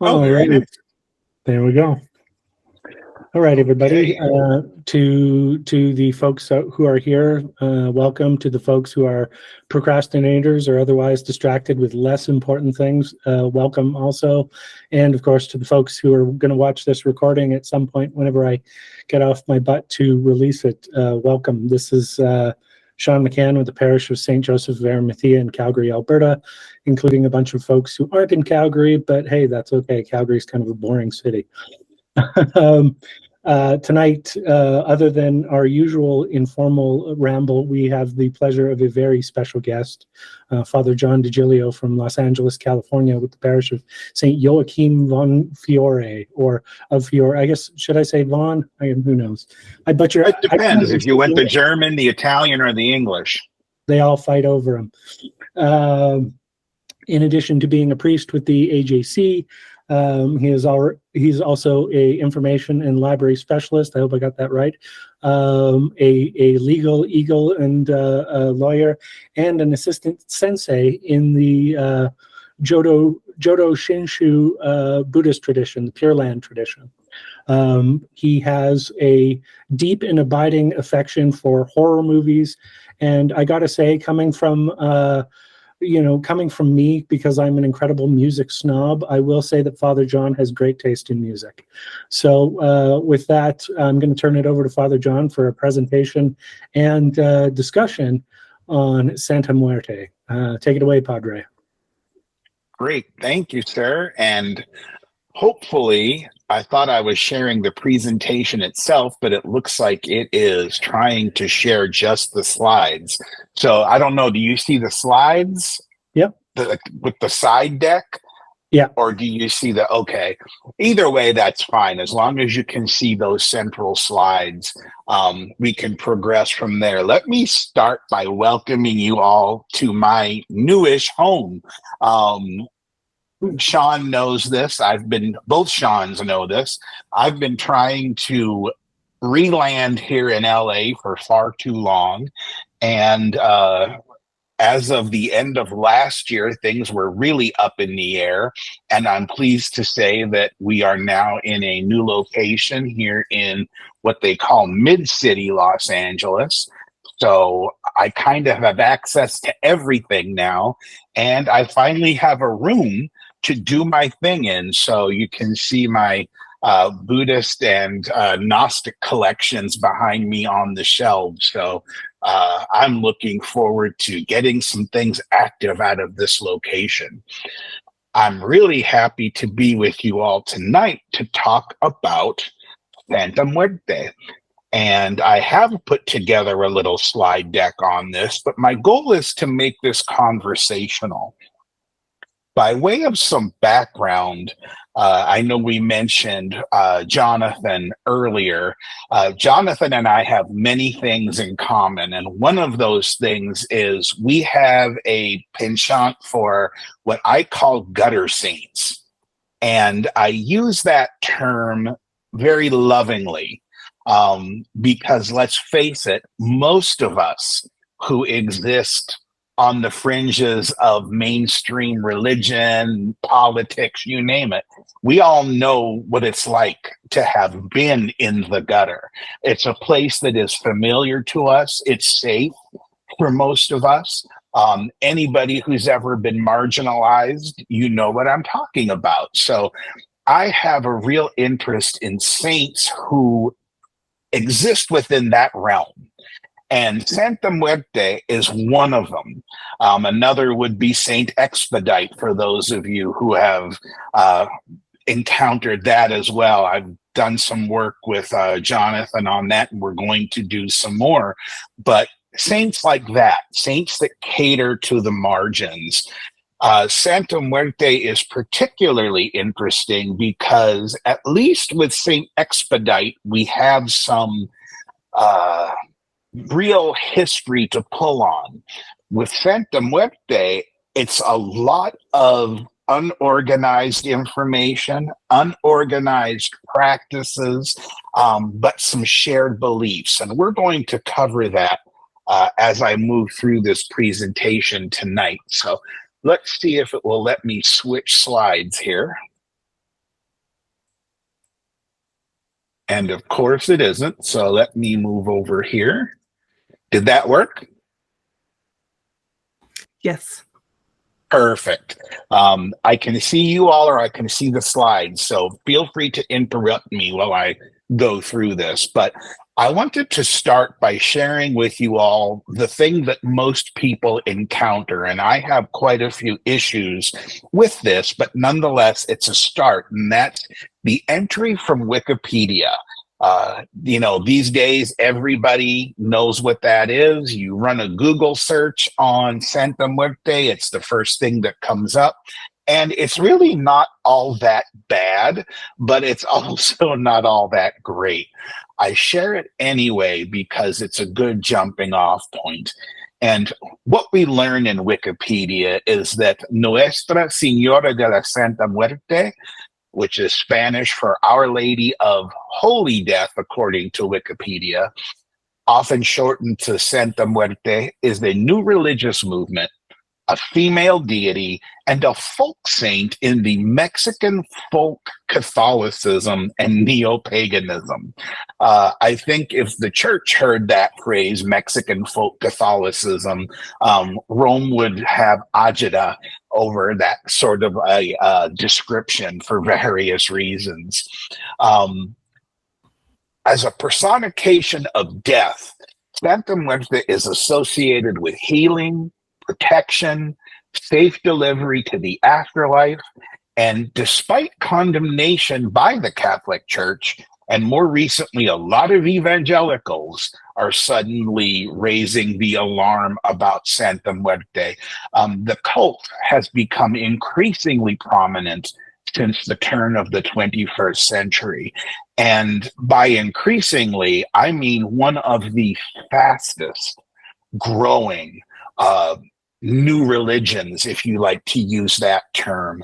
Oh, All very right, nice. there we go. All right, everybody. Okay. To the folks who are here, welcome. To the folks who are procrastinators or otherwise distracted with less important things, welcome also. And of course, to the folks who are going to watch this recording at some point whenever I get off my butt to release it, welcome. This is Sean McCann with the Parish of St. Joseph of Arimathea in Calgary, Alberta, including a bunch of folks who aren't in Calgary, but hey, that's okay. Calgary is kind of a boring city. Tonight, other than our usual informal ramble, we have the pleasure of a very special guest, Father John DiGilio from Los Angeles, California, with the parish of St. Joachim of Fiore, or of Fiore. I guess, should I say Von? Who knows? I butcher. It depends if you went the German, the Italian, or the English. They all fight over him. In addition to being a priest with the AJC, he's also a information and library specialist. I hope I got that right. A legal eagle and a lawyer, and an assistant sensei in the Jodo Shinshu Buddhist tradition, the Pure Land tradition. He has a deep and abiding affection for horror movies, and I gotta say, coming from me, because I'm an incredible music snob, I will say that Father John has great taste in music. So with that, I'm going to turn it over to Father John for a presentation and discussion on Santa Muerte. Take it away, Padre. Great. Thank you, sir. And hopefully, I thought I was sharing the presentation itself, but it looks like it is trying to share just the slides. So I don't know. Do you see the slides? Yep. With the side deck? Yeah. Or do you see okay. Either way, that's fine. As long as you can see those central slides, we can progress from there. Let me start by welcoming you all to my newish home. Sean knows this. Both Seans know this. I've been trying to re-land here in LA for far too long. And as of the end of last year, things were really up in the air. And I'm pleased to say that we are now in a new location here in what they call Mid-City Los Angeles. So I kind of have access to everything now. And I finally have a room to do my thing in. So you can see my Buddhist and Gnostic collections behind me on the shelves. So I'm looking forward to getting some things active out of this location. I'm really happy to be with you all tonight to talk about Santa Muerte. And I have put together a little slide deck on this, but my goal is to make this conversational. By way of some background, I know we mentioned Jonathan earlier. Jonathan and I have many things in common, and one of those things is we have a penchant for what I call gutter saints. And I use that term very lovingly because let's face it, most of us who exist on the fringes of mainstream religion, politics, you name it. We all know what it's like to have been in the gutter. It's a place that is familiar to us. It's safe for most of us. Anybody who's ever been marginalized, you know what I'm talking about. So I have a real interest in saints who exist within that realm. And Santa Muerte is one of them. Another would be Saint Expedite, for those of you who have encountered that as well. I've done some work with Jonathan on that, and we're going to do some more. But saints like that, saints that cater to the margins. Santa Muerte is particularly interesting because, at least with Saint Expedite, we have some real history to pull on. With Santa Muerte, it's a lot of unorganized information, unorganized practices, but some shared beliefs. And we're going to cover that as I move through this presentation tonight. So let's see if it will let me switch slides here. And of course it isn't. So let me move over here. Did that work? Yes. Perfect. I can see you all, or I can see the slides. So feel free to interrupt me while I go through this. But I wanted to start by sharing with you all the thing that most people encounter. And I have quite a few issues with this, but nonetheless, it's a start. And that's the entry from Wikipedia. These days, everybody knows what that is. You run a Google search on Santa Muerte, it's the first thing that comes up. And it's really not all that bad, but it's also not all that great. I share it anyway because it's a good jumping off point. And what we learn in Wikipedia is that Nuestra Señora de la Santa Muerte, which is Spanish for Our Lady of Holy Death, according to Wikipedia, often shortened to Santa Muerte, is the new religious movement, a female deity, and a folk saint in the Mexican folk Catholicism and neo-paganism. I think if the church heard that phrase, Mexican folk Catholicism, Rome would have agita over that sort of a description for various reasons. As a personification of death, Santa Muerte is associated with healing, protection, safe delivery to the afterlife, and despite condemnation by the Catholic Church, and more recently, a lot of evangelicals are suddenly raising the alarm about Santa Muerte. The cult has become increasingly prominent since the turn of the 21st century. And by increasingly, I mean one of the fastest growing new religions, if you like to use that term,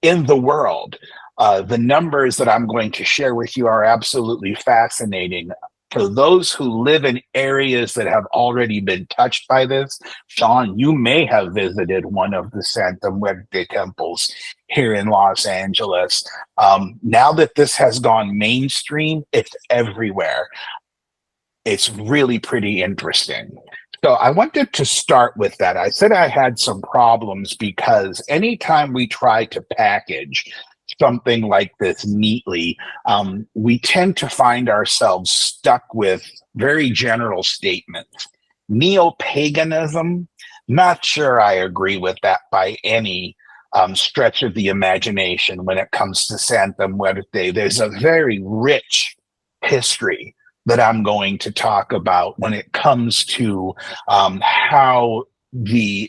in the world. The numbers that I'm going to share with you are absolutely fascinating. For those who live in areas that have already been touched by this, Sean, you may have visited one of the Santa Muerte temples here in Los Angeles. Now that this has gone mainstream, it's everywhere. It's really pretty interesting. So I wanted to start with that. I said I had some problems because anytime we try to package something like this neatly, we tend to find ourselves stuck with very general statements. Neo-paganism, not sure I agree with that by any stretch of the imagination when it comes to Santa Muerte. There's a very rich history that I'm going to talk about when it comes to how the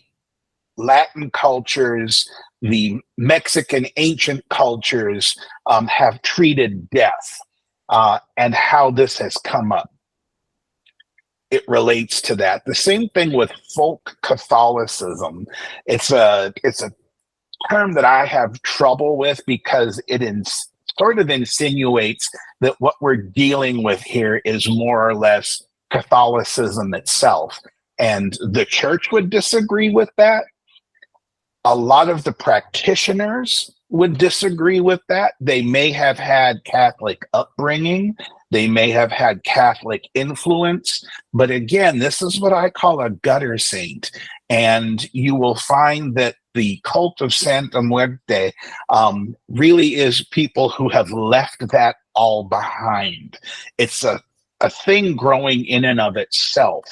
Latin cultures, the Mexican ancient cultures have treated death and how this has come up. It relates to that. The same thing with folk Catholicism. It's a term that I have trouble with because it sort of insinuates that what we're dealing with here is more or less Catholicism itself. And the church would disagree with that. A lot of the practitioners would disagree with that. They may have had Catholic upbringing. They may have had Catholic influence. But again, this is what I call a gutter saint. And you will find that the cult of Santa Muerte really is people who have left that all behind. It's a thing growing in and of itself.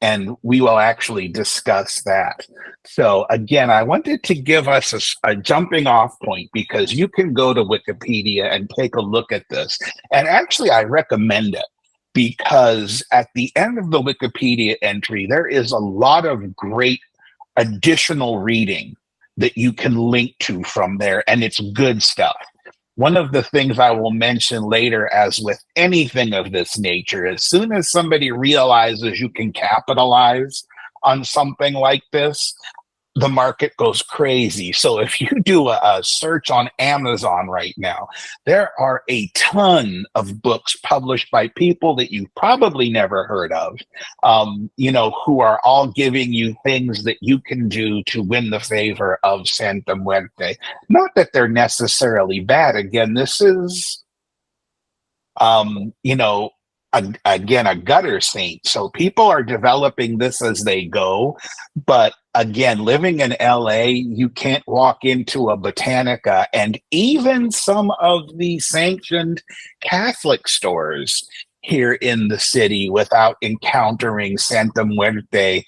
And we will actually discuss that. So again, I wanted to give us a jumping off point because you can go to Wikipedia and take a look at this. And actually, I recommend it because at the end of the Wikipedia entry, there is a lot of great additional reading that you can link to from there, and it's good stuff. One of the things I will mention later, as with anything of this nature, as soon as somebody realizes you can capitalize on something like this, the market goes crazy. So if you do a search on Amazon right now, there are a ton of books published by people that you've probably never heard of, who are all giving you things that you can do to win the favor of Santa Muerte. Not that they're necessarily bad. Again, this is You know, again, a gutter saint. So people are developing this as they go. But again, living in LA, you can't walk into a Botanica and even some of the sanctioned Catholic stores here in the city without encountering Santa Muerte,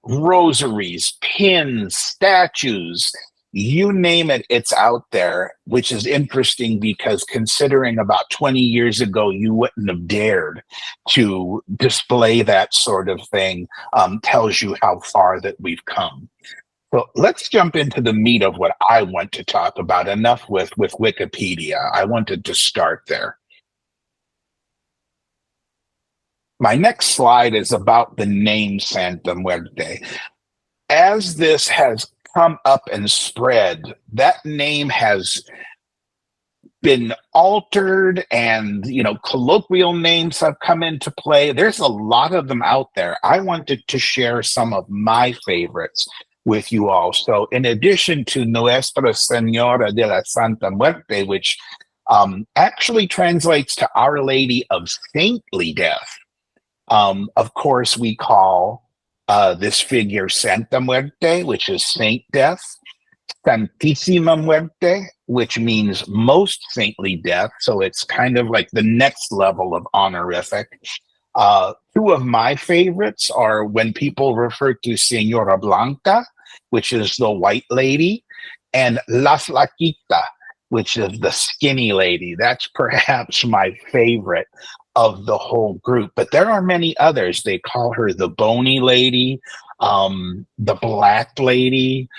rosaries, pins, statues, you name it, it's out there, which is interesting because considering about 20 years ago, you wouldn't have dared to display that sort of thing, tells you how far that we've come. So let's jump into the meat of what I want to talk about. Enough with Wikipedia. I wanted to start there. My next slide is about the name Santa Muerte. As this has come up and spread, that name has been altered, and colloquial names have come into play. There's a lot of them out there. I wanted to share some of my favorites with you all. So in addition to Nuestra Senora de la Santa Muerte, which actually translates to Our Lady of Saintly Death, of course we call this figure Santa Muerte, which is Saint Death, Santissima Muerte, which means most saintly death. So it's kind of like the next level of honorific. Two of my favorites are when people refer to Señora Blanca, which is the white lady, and La Flaquita, which is the skinny lady. That's perhaps my favorite of the whole group, but there are many others. They call her the bony lady, the black lady.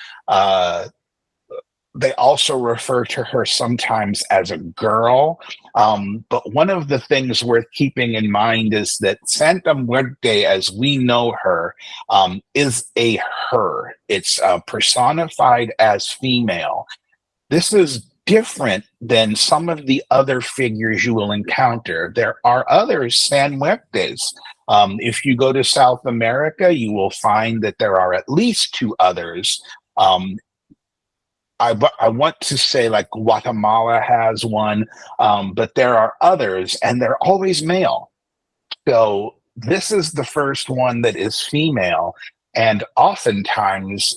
They also refer to her sometimes as a girl. But one of the things worth keeping in mind is that Santa Muerte, as we know her, is a her. It's personified as female. This is different than some of the other figures you will encounter. There are other San Muertes. If you go to South America, you will find that there are at least two others. I want to say like Guatemala has one, but there are others, and they're always male. So this is the first one that is female, and oftentimes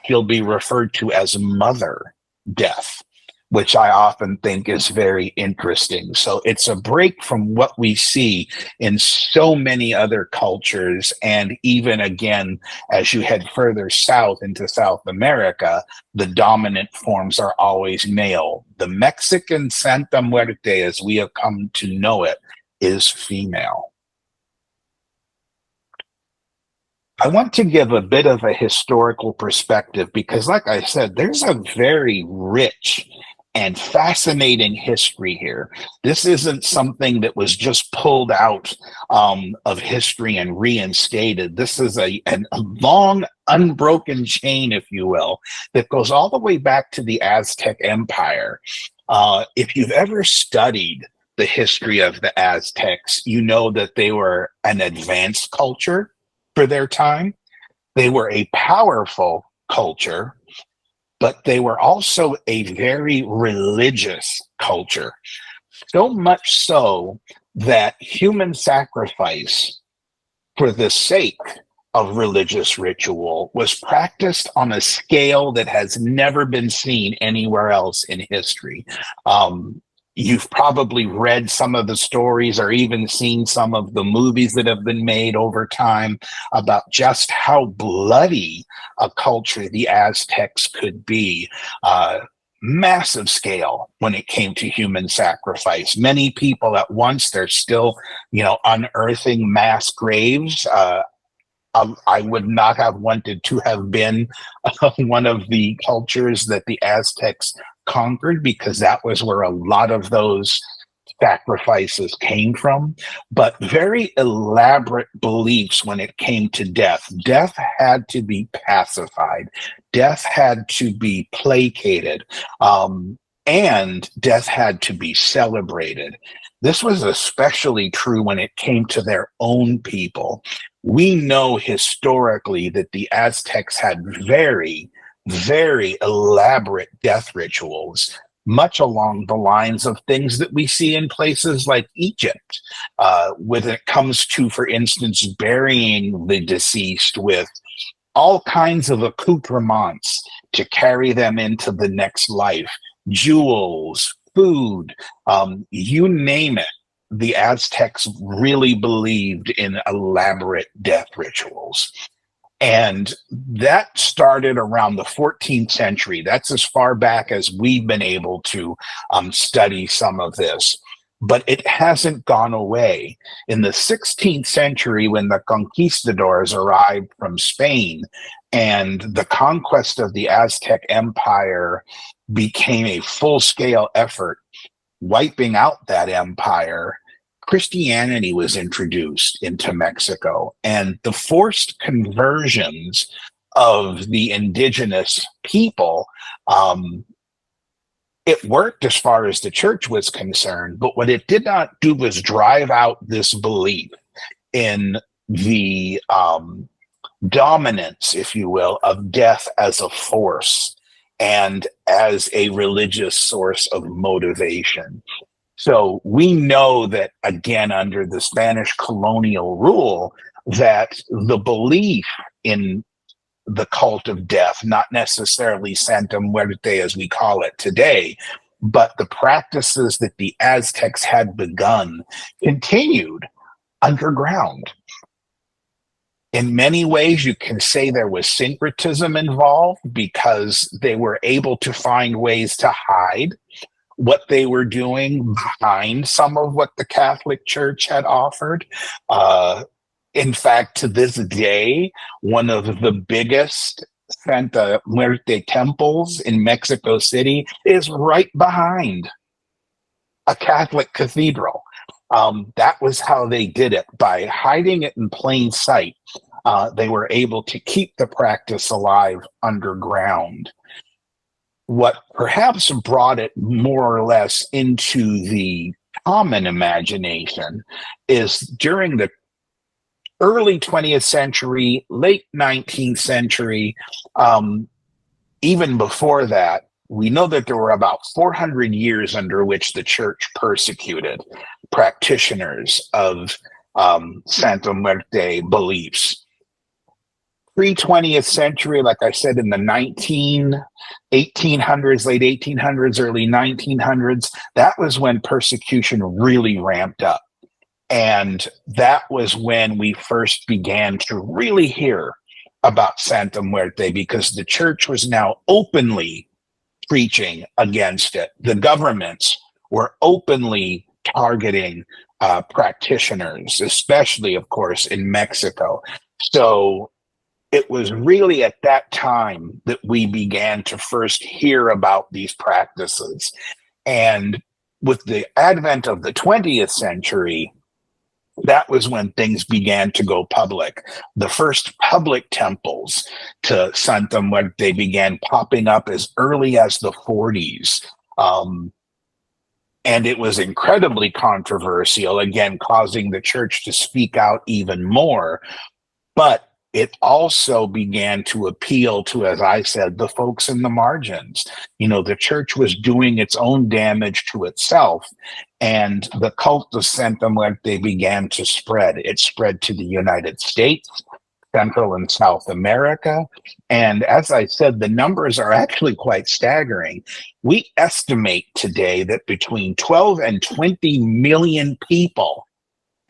she'll be referred to as Mother Death, which I often think is very interesting. So it's a break from what we see in so many other cultures. And even again, as you head further south into South America, the dominant forms are always male. The Mexican Santa Muerte, as we have come to know it, is female. I want to give a bit of a historical perspective because, like I said, there's a very rich and fascinating history here. This isn't something that was just pulled out of history and reinstated. This is a long, unbroken chain, if you will, that goes all the way back to the Aztec Empire. If you've ever studied the history of the Aztecs, you know that they were an advanced culture for their time. They were a powerful culture, but they were also a very religious culture. So much so that human sacrifice for the sake of religious ritual was practiced on a scale that has never been seen anywhere else in history. You've probably read some of the stories or even seen some of the movies that have been made over time about just how bloody a culture the Aztecs could be. Massive scale when it came to human sacrifice. Many people at once. They're still, unearthing mass graves. I would not have wanted to have been one of the cultures that the Aztecs conquered, because that was where a lot of those sacrifices came from. But very elaborate beliefs when it came to death. Death had to be pacified. Death had to be placated. And death had to be celebrated. This was especially true when it came to their own people. We know historically that the Aztecs had very, very elaborate death rituals. much along the lines of things that we see in places like Egypt, when it comes to, for instance, burying the deceased with all kinds of accoutrements to carry them into the next life, jewels, food, you name it. The Aztecs really believed in elaborate death rituals. And that started around the 14th century. That's as far back as we've been able to study some of this. But it hasn't gone away. In the 16th century, when the conquistadors arrived from Spain and the conquest of the Aztec Empire became a full-scale effort, wiping out that empire, Christianity was introduced into Mexico, and the forced conversions of the indigenous people, it worked as far as the church was concerned, but what it did not do was drive out this belief in the dominance, if you will, of death as a force and as a religious source of motivation. So we know that, again, under the Spanish colonial rule, that the belief in the cult of death, not necessarily Santa Muerte as we call it today, but the practices that the Aztecs had begun continued underground. In many ways, you can say there was syncretism involved because they were able to find ways to hide what they were doing behind some of what the Catholic Church had offered. In fact, to this day, one of the biggest Santa Muerte temples in Mexico City is right behind a Catholic cathedral. That was how they did it. By hiding it in plain sight, they were able to keep the practice alive underground. What perhaps brought it more or less into the common imagination is during the early 20th century, late 19th century, even before that, we know that there were about 400 years under which the church persecuted practitioners of Santa Muerte beliefs. Pre-20th century, like I said, in the 1800s, late 1800s, early 1900s, that was when persecution really ramped up. And that was when we first began to really hear about Santa Muerte, because the church was now openly preaching against it. The governments were openly targeting practitioners, especially, of course, in Mexico. So it was really at that time that we began to first hear about these practices. And with the advent of the 20th century, that was when things began to go public. The first public temples to Santa Muerte began popping up as early as the 40s. And it was incredibly controversial, again, causing the church to speak out even more. But it also began to appeal to, as I said, the folks in the margins. You know, the church was doing its own damage to itself, and the cult of Santa Muerte began to spread. It spread to the United States, Central and South America. And as I said, the numbers are actually quite staggering. We estimate today that between 12 and 20 million people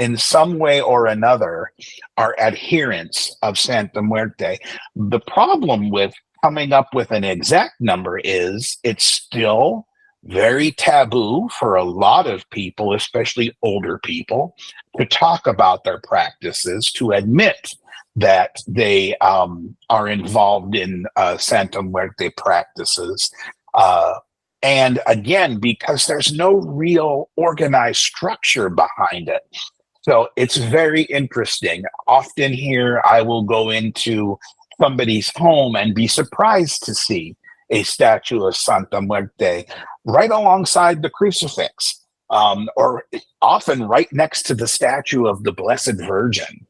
in some way or another are adherents of Santa Muerte. The problem with coming up with an exact number is it's still very taboo for a lot of people, especially older people, to talk about their practices, to admit that they are involved in Santa Muerte practices. And again, because there's no real organized structure behind it. So it's very interesting. Often here, I will go into somebody's home and be surprised to see a statue of Santa Muerte right alongside the crucifix, or often right next to the statue of the Blessed Virgin.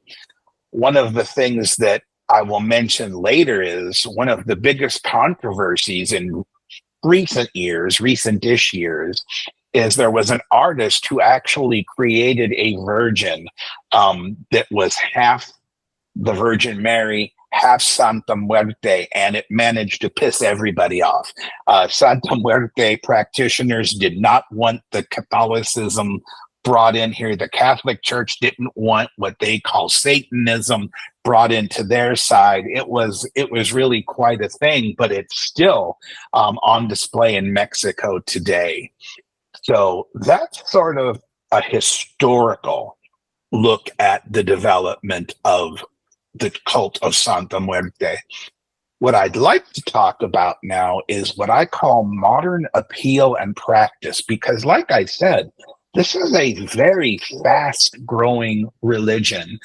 One of the things that I will mention later is one of the biggest controversies in recent-ish years, is there was an artist who actually created a virgin that was half the Virgin Mary, half Santa Muerte, and it managed to piss everybody off. Santa Muerte practitioners did not want the Catholicism brought in here. The Catholic Church didn't want what they call Satanism brought into their side. It was really quite a thing, but it's still on display in Mexico today. So that's sort of a historical look at the development of the cult of Santa Muerte. What I'd like to talk about now is what I call modern appeal and practice, because like I said, this is a very fast-growing religion.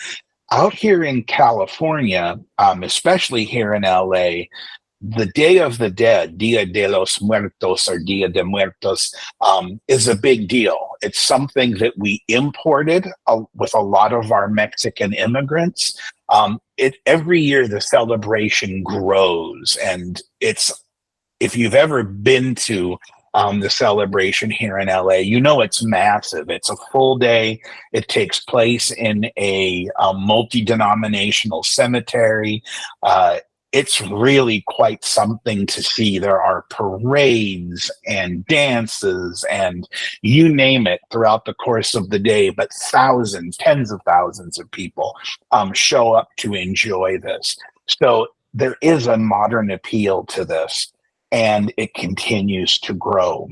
Out here in California, especially here in LA, the Day of the Dead, Dia de los Muertos or Dia de Muertos, is a big deal. It's something that we imported with a lot of our Mexican immigrants. Every year the celebration grows, and if you've ever been to the celebration here in LA, you know it's massive. It's a full day. It takes place in a multi-denominational cemetery. It's really quite something to see. There are parades and dances and you name it throughout the course of the day, but thousands, tens of thousands of people show up to enjoy this. So there is a modern appeal to this, and it continues to grow.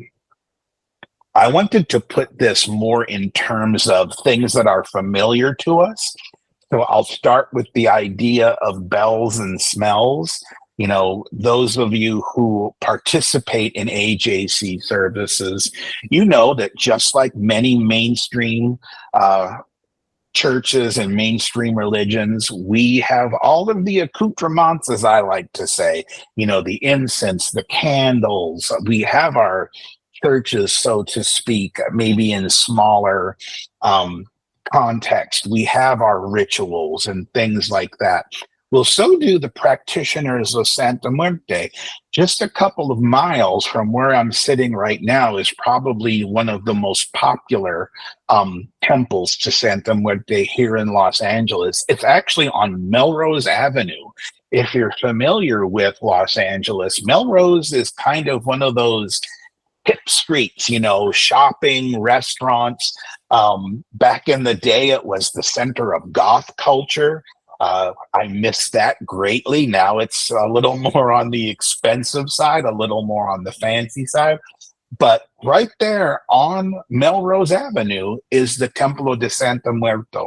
I wanted to put this more in terms of things that are familiar to us. So I'll start with the idea of bells and smells. You know, those of you who participate in AJC services, you know that just like many mainstream churches and mainstream religions, we have all of the accoutrements, as I like to say, you know, the incense, the candles. We have our churches, so to speak, maybe in smaller context. We have our rituals and things like that. Well, so do the practitioners of Santa Muerte. Just a couple of miles from where I'm sitting right now is probably one of the most popular temples to Santa Muerte here in Los Angeles. It's actually on Melrose Avenue. If you're familiar with Los Angeles, Melrose is kind of one of those hip streets, you know, shopping, restaurants. Back in the day, it was the center of goth culture. I miss that greatly. Now it's a little more on the expensive side, a little more on the fancy side. But right there on Melrose Avenue is the Templo de Santa Muerte.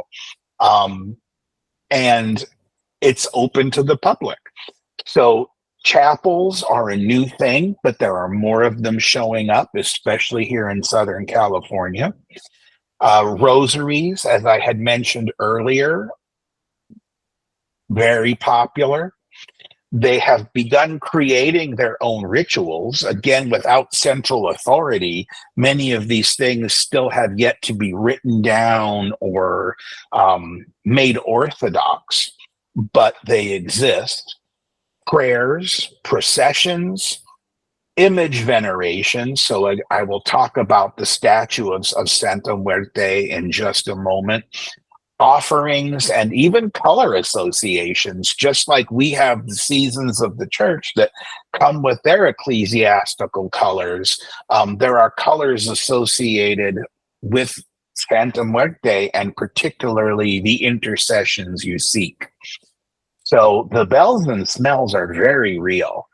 And it's open to the public. So chapels are a new thing, but there are more of them showing up, especially here in Southern California. Rosaries, as I had mentioned earlier, very popular. They have begun creating their own rituals. Again, without central authority, many of these things still have yet to be written down or made orthodox, but they exist. Prayers, processions, image veneration. So I will talk about the statue of Santa Muerte in just a moment. Offerings and even color associations, just like we have the seasons of the church that come with their ecclesiastical colors. There are colors associated with Santa Muerte, and particularly the intercessions you seek. So the bells and smells are very real.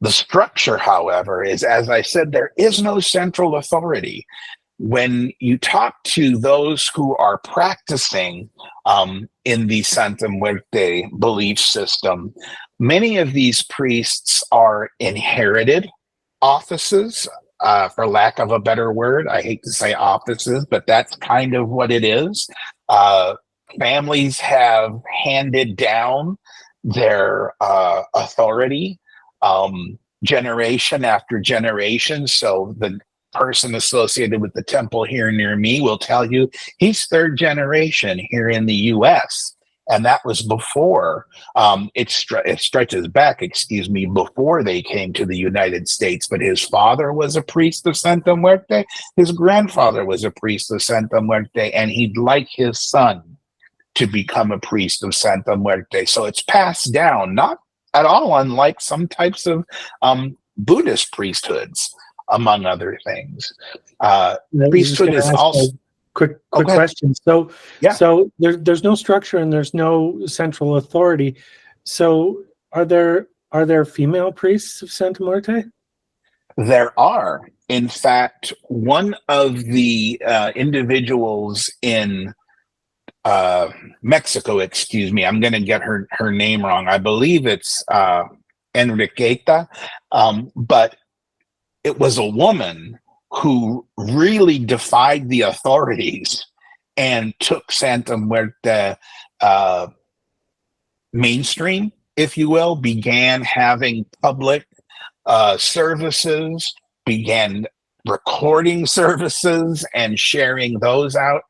The structure, however, is, as I said, there is no central authority. When you talk to those who are practicing in the Santa Muerte belief system, many of these priests are inherited offices, for lack of a better word. I hate to say offices, but that's kind of what it is. Families have handed down their authority generation after generation. So the person associated with the temple here near me will tell you he's third generation here in the US. And that was before it stretches back, before they came to the United States. But his father was a priest of Santa Muerte. His grandfather was a priest of Santa Muerte, and he'd like his son to become a priest of Santa Muerte. So it's passed down, not at all unlike some types of Buddhist priesthoods, among other things. Priesthood is also... Quick question. So, so there's no structure and there's no central authority. So, are there female priests of Santa Muerte? There are. In fact, one of the individuals in Mexico, I'm going to get her name wrong. I believe it's Enriqueta, but it was a woman who really defied the authorities and took Santa Muerte mainstream, if you will, began having public services, began recording services and sharing those out.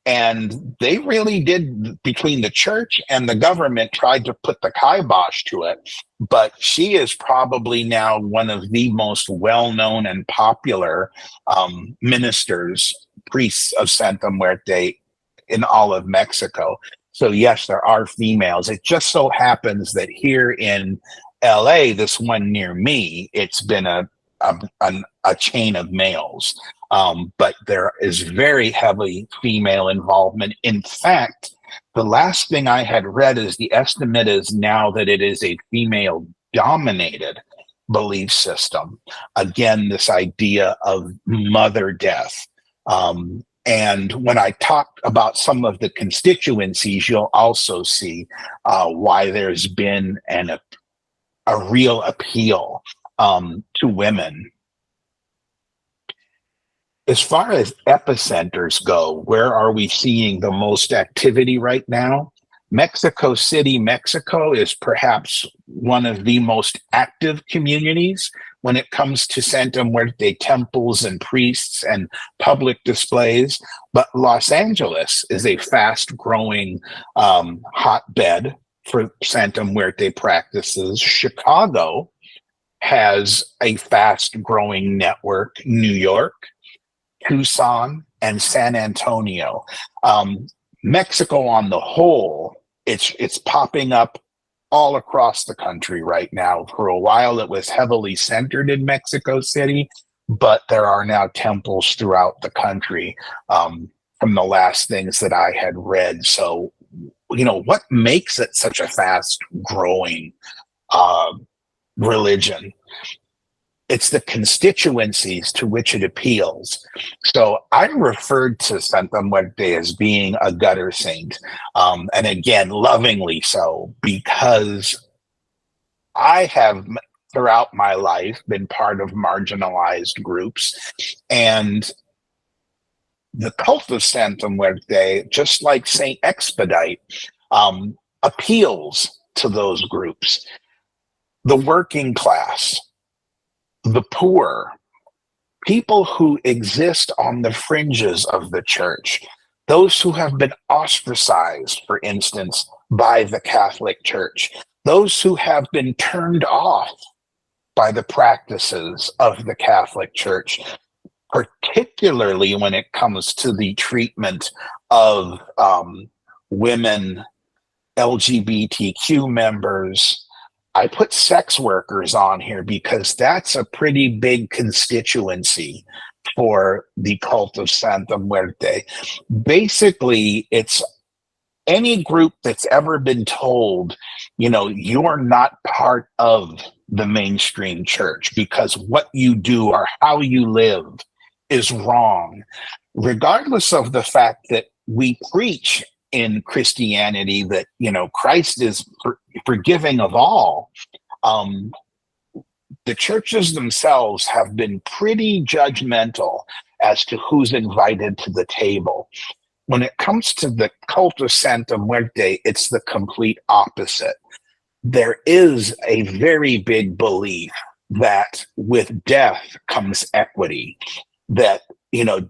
And they really did, between the church and the government, tried to put the kibosh to it. But she is probably now one of the most well-known and popular ministers, priests of Santa Muerte in all of Mexico. So yes, there are females. It just so happens that here in LA, this one near me, it's been a chain of males. But there is very heavy female involvement. In fact, the last thing I had read is the estimate is now that it is a female-dominated belief system. Again, this idea of mother death. And when I talk about some of the constituencies, you'll also see why there's been a real appeal to women. As far as epicenters go, where are we seeing the most activity right now? Mexico City, Mexico is perhaps one of the most active communities when it comes to Santa Muerte temples and priests and public displays. But Los Angeles is a fast-growing hotbed for Santa Muerte practices. Chicago has a fast-growing network. New York, Tucson, and San Antonio. Mexico on the whole, it's popping up all across the country right now. For a while, it was heavily centered in Mexico City, but there are now temples throughout the country from the last things that I had read. So, what makes it such a fast-growing religion? It's the constituencies to which it appeals. So I referred to Santa Muerte as being a gutter saint, and again, lovingly so, because I have, throughout my life, been part of marginalized groups, and the cult of Santa Muerte, just like Saint Expedite, appeals to those groups. The working class, the poor, people who exist on the fringes of the church, those who have been ostracized, for instance, by the Catholic Church, those who have been turned off by the practices of the Catholic Church, particularly when it comes to the treatment of women, LGBTQ members. I put sex workers on here because that's a pretty big constituency for the cult of Santa Muerte. Basically, it's any group that's ever been told, you're not part of the mainstream church because what you do or how you live is wrong, regardless of the fact that we preach in Christianity that, Christ is forgiving of all. The churches themselves have been pretty judgmental as to who's invited to the table. When it comes to the cult of Santa Muerte, it's the complete opposite. There is a very big belief that with death comes equity, that,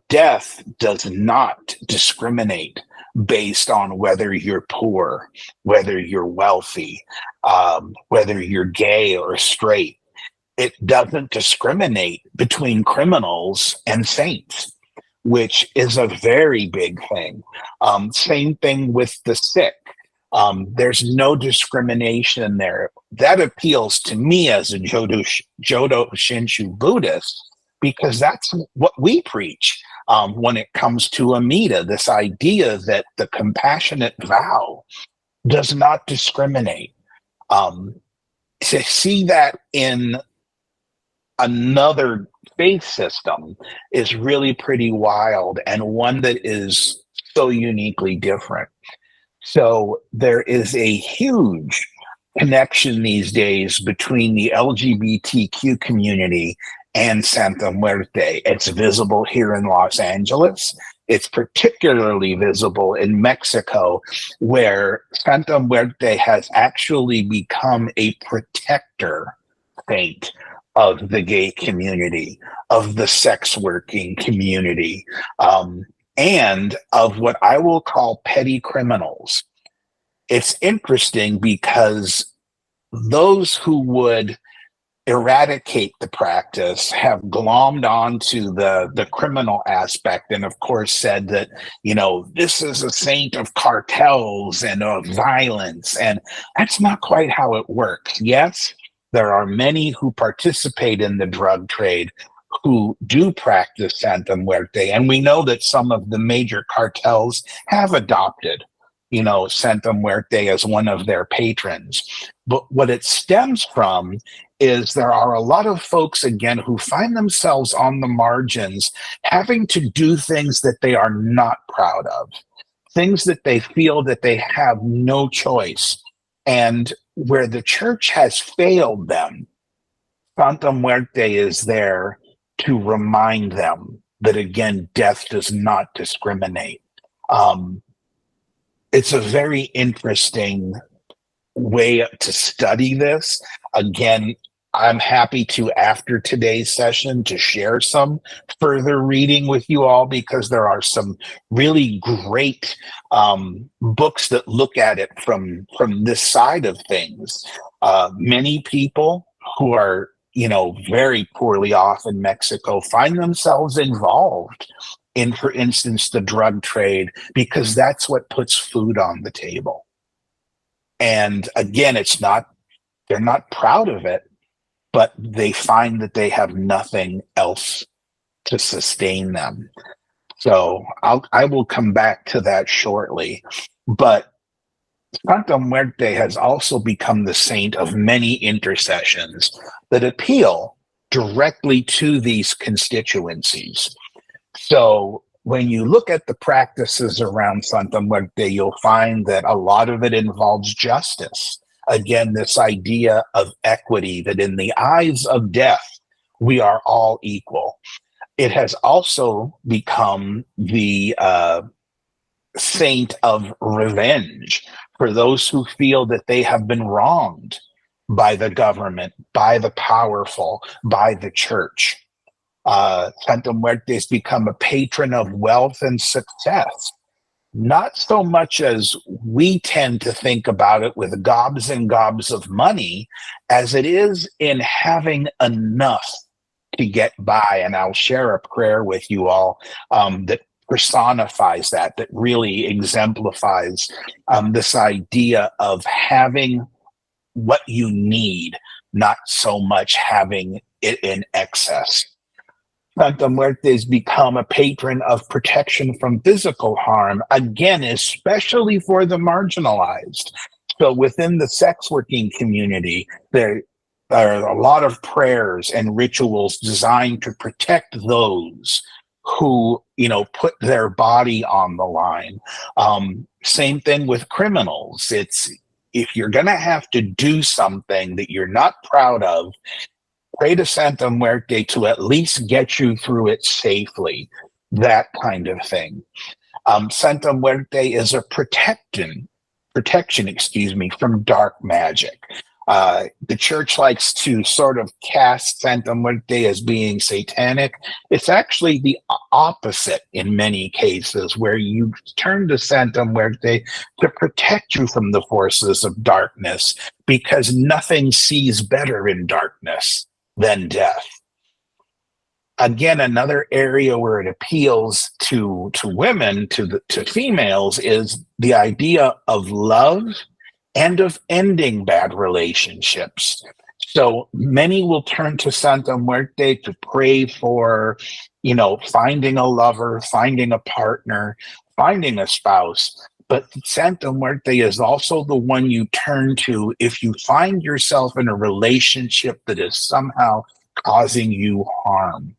death does not discriminate based on whether you're poor, whether you're wealthy, whether you're gay or straight. It doesn't discriminate between criminals and saints, which is a very big thing. Same thing with the sick. There's no discrimination there. That appeals to me as a Jodo Shinshu Buddhist, because that's what we preach when it comes to Amida, this idea that the compassionate vow does not discriminate. To see that in another faith system is really pretty wild, and one that is so uniquely different. So there is a huge connection these days between the LGBTQ community and Santa Muerte. It's visible here in Los Angeles. It's particularly visible in Mexico, where Santa Muerte has actually become a protector saint of the gay community, of the sex working community, and of what I will call petty criminals. It's interesting because those who would eradicate the practice have glommed onto the criminal aspect, and of course said that, this is a saint of cartels and of violence, and that's not quite how it works. Yes, there are many who participate in the drug trade who do practice Santa Muerte, and we know that some of the major cartels have adopted, Santa Muerte as one of their patrons. But what it stems from is there are a lot of folks, again, who find themselves on the margins, having to do things that they are not proud of, things that they feel that they have no choice, and where the church has failed them. Santa Muerte is there to remind them that, again, death does not discriminate. It's a very interesting way to study this. Again, I'm happy to, after today's session, to share some further reading with you all, because there are some really great books that look at it from this side of things. Many people who are very poorly off in Mexico find themselves involved in, for instance, the drug trade, because that's what puts food on the table. And again, they're not proud of it, but they find that they have nothing else to sustain them. So I will come back to that shortly. But Santa Muerte has also become the saint of many intercessions that appeal directly to these constituencies. So when you look at the practices around Santa Muerte, you'll find that a lot of it involves justice. Again, this idea of equity, that in the eyes of death, we are all equal. It has also become the saint of revenge for those who feel that they have been wronged by the government, by the powerful, by the church. Santa Muerte has become a patron of wealth and success, not so much as we tend to think about it with gobs and gobs of money, as it is in having enough to get by. And I'll share a prayer with you all that personifies that really exemplifies this idea of having what you need, not so much having it in excess. Santa Muerte has become a patron of protection from physical harm, again, especially for the marginalized. So within the sex working community, there are a lot of prayers and rituals designed to protect those who, put their body on the line. Same thing with criminals. It's, if you're going to have to do something that you're not proud of, pray to Santa Muerte to at least get you through it safely, that kind of thing. Santa Muerte is a protection, from dark magic. The church likes to sort of cast Santa Muerte as being satanic. It's actually the opposite in many cases, where you turn to Santa Muerte to protect you from the forces of darkness, because nothing sees better in darkness than death. Again, another area where it appeals to women, to females, is the idea of love and of ending bad relationships. So many will turn to Santa Muerte to pray for, finding a lover, finding a partner, finding a spouse. But Santa Muerte is also the one you turn to if you find yourself in a relationship that is somehow causing you harm.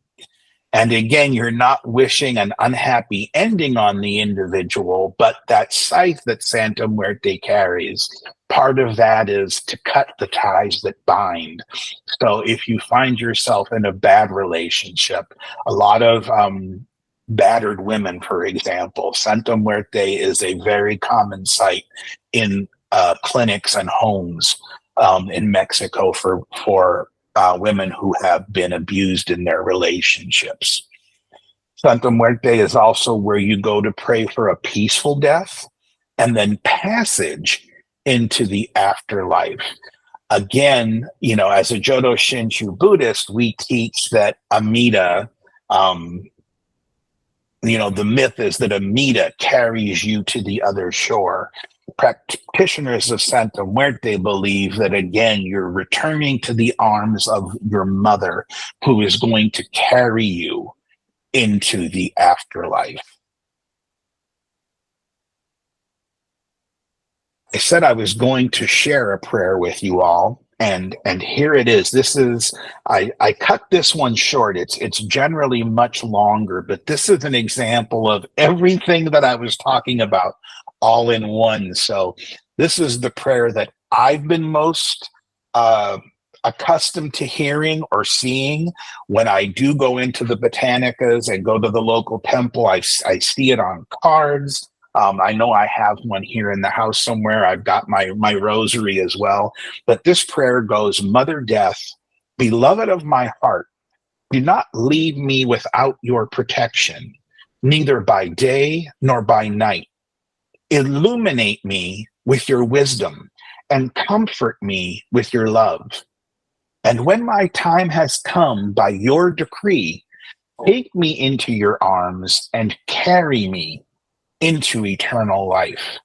And again, you're not wishing an unhappy ending on the individual, but that scythe that Santa Muerte carries, part of that is to cut the ties that bind. So if you find yourself in a bad relationship, a lot of battered women, for example, Santa Muerte is a very common sight in clinics and homes in Mexico for women who have been abused in their relationships. Santa Muerte is also where you go to pray for a peaceful death and then passage into the afterlife. Again, as a Jodo Shinshu Buddhist, we teach that Amida, the myth is that Amida carries you to the other shore. Practitioners of Santa Muerte believe that, again, you're returning to the arms of your mother, who is going to carry you into the afterlife. I said I was going to share a prayer with you all, and here it is. This is, I cut this one short. It's generally much longer, but this is an example of everything that I was talking about all in one. So this is the prayer that I've been most accustomed to hearing or seeing when I do go into the botanicas and go to the local temple. I see it on cards. I know I have one here in the house somewhere. I've got my rosary as well. But this prayer goes, Mother Death, beloved of my heart, do not leave me without your protection, neither by day nor by night. Illuminate me with your wisdom and comfort me with your love. And when my time has come by your decree, take me into your arms and carry me into eternal life.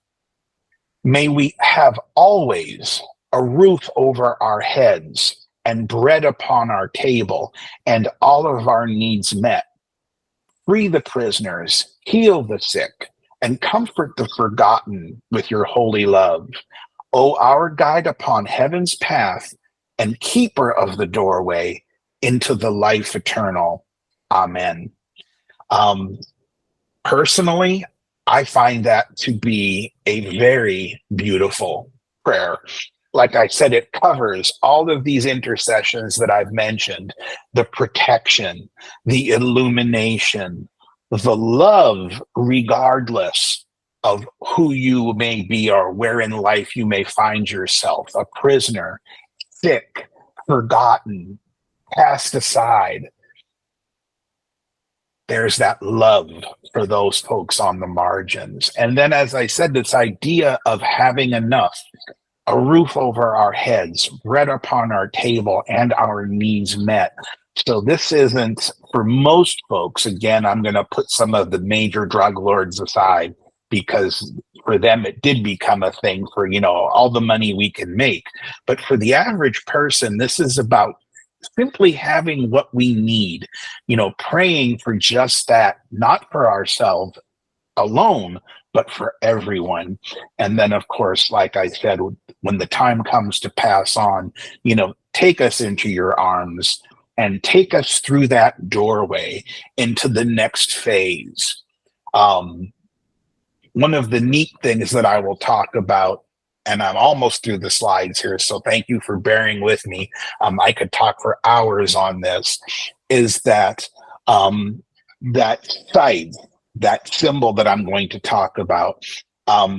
May we have always a roof over our heads and bread upon our table and all of our needs met. Free the prisoners, heal the sick, and comfort the forgotten with your holy love. O our guide upon heaven's path and keeper of the doorway into the life eternal. Amen. Personally, I find that to be a very beautiful prayer. Like I said, it covers all of these intercessions that I've mentioned, the protection, the illumination, the love, regardless of who you may be or where in life you may find yourself, a prisoner, sick, forgotten, cast aside. There's that love for those folks on the margins. And then, as I said, this idea of having enough, a roof over our heads, bread upon our table, and our needs met. So this isn't, for most folks, again, I'm going to put some of the major drug lords aside, because for them it did become a thing for, all the money we can make. But for the average person, this is about simply having what we need, praying for just that, not for ourselves alone, but for everyone. And then, of course, like I said, when the time comes to pass on, take us into your arms and take us through that doorway into the next phase. One of the neat things that I will talk about, and I'm almost through the slides here, so thank you for bearing with me. I could talk for hours on this, is that that scythe, that symbol that I'm going to talk about,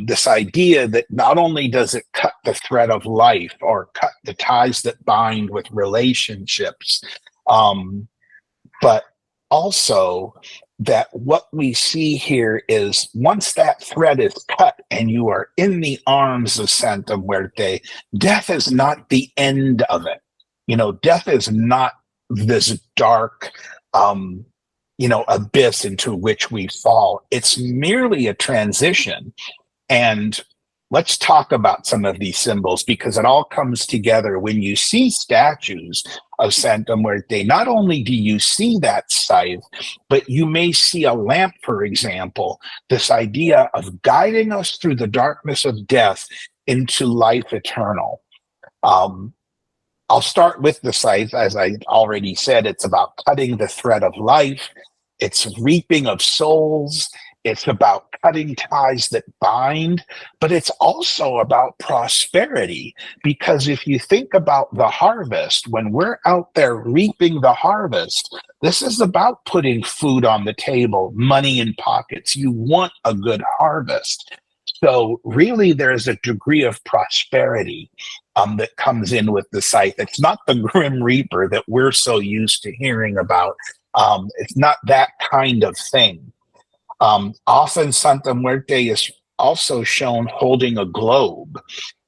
This idea that not only does it cut the thread of life or cut the ties that bind with relationships, but also that what we see here is once that thread is cut and you are in the arms of Santa Muerte, death is not the end of it. Death is not this dark, abyss into which we fall. It's merely a transition. And let's talk about some of these symbols, because it all comes together when you see statues of Santa Muerte. Not only do you see that scythe, but you may see a lamp, for example, this idea of guiding us through the darkness of death into life eternal. I'll start with the scythe. As I already said, it's about cutting the thread of life. It's reaping of souls. It's about cutting ties that bind, but it's also about prosperity. Because if you think about the harvest, when we're out there reaping the harvest, this is about putting food on the table, money in pockets. You want a good harvest. So really, there's a degree of prosperity that comes in with the scythe. It's not the Grim Reaper that we're so used to hearing about. It's not that kind of thing. Often Santa Muerte is also shown holding a globe,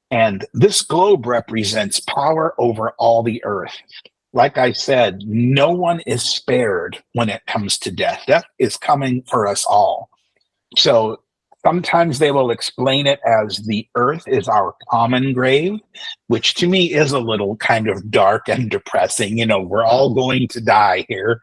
and this globe represents power over all the earth. Like I said, no one is spared when it comes to death. Death is coming for us all. So sometimes they will explain it as the earth is our common grave, which to me is a little kind of dark and depressing. We're all going to die here.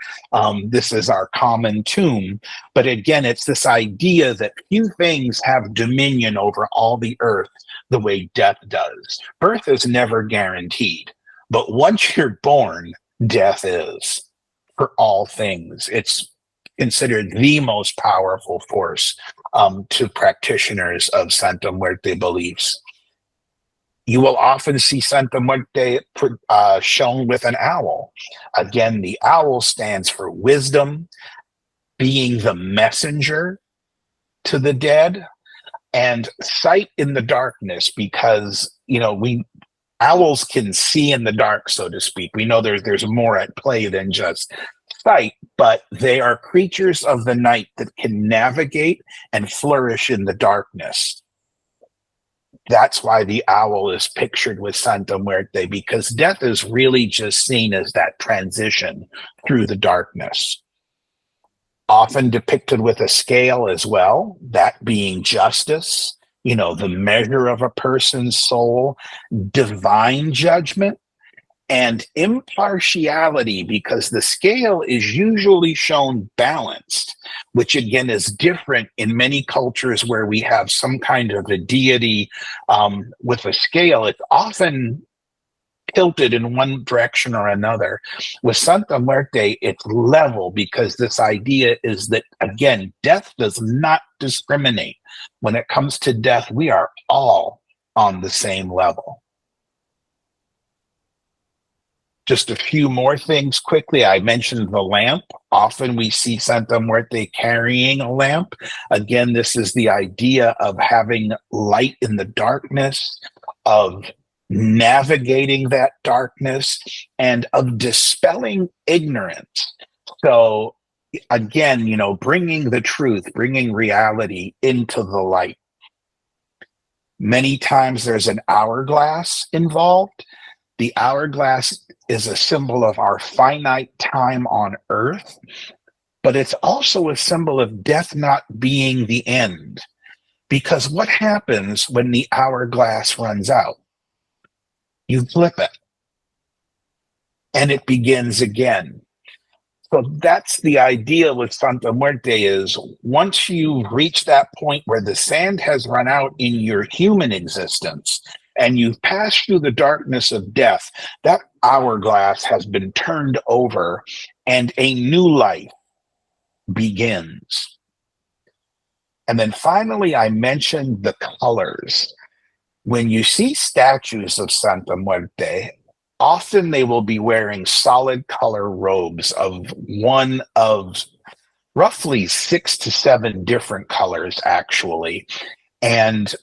This is our common tomb. But again, it's this idea that few things have dominion over all the earth the way death does. Birth is never guaranteed, but once you're born, death is for all things. It's considered the most powerful force to practitioners of Santa Muerte beliefs. You will often see Santa Muerte shown with an owl. Again, the owl stands for wisdom, being the messenger to the dead, and sight in the darkness, because owls can see in the dark, so to speak. We know there's more at play than just sight, but they are creatures of the night that can navigate and flourish in the darkness. That's why the owl is pictured with Santa Muerte, because death is really just seen as that transition through the darkness. Often depicted with a scale as well, that being justice, the measure of a person's soul, divine judgment, and impartiality, because the scale is usually shown balanced, which again is different in many cultures where we have some kind of a deity with a scale. It's often tilted in one direction or another. With Santa Muerte, it's level, because this idea is that, again, death does not discriminate. When it comes to death, we are all on the same level. Just a few more things quickly. I mentioned the lamp. Often we see Santa Muerte carrying a lamp. Again, this is the idea of having light in the darkness, of navigating that darkness, and of dispelling ignorance. So again, bringing the truth, bringing reality into the light. Many times there's an hourglass involved. The hourglass is a symbol of our finite time on earth, but it's also a symbol of death not being the end. Because what happens when the hourglass runs out? You flip it, and it begins again. So that's the idea with Santa Muerte, is once you reach that point where the sand has run out in your human existence, and you've passed through the darkness of death, that hourglass has been turned over and a new life begins. And then finally, I mentioned the colors. When you see statues of Santa Muerte, often they will be wearing solid color robes of one of roughly 6 to 7 different colors, actually. And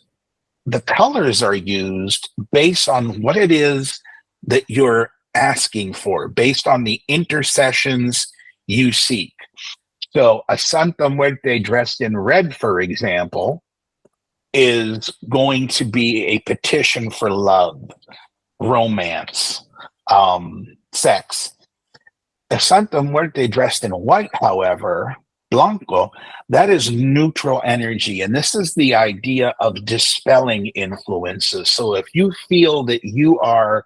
the colors are used based on what it is that you're asking for, based on the intercessions you seek. So a Santa Muerte dressed in red, for example, is going to be a petition for love, romance, sex. A Santa Muerte dressed in white, however, blanco, that is neutral energy. And this is the idea of dispelling influences. So if you feel that you are,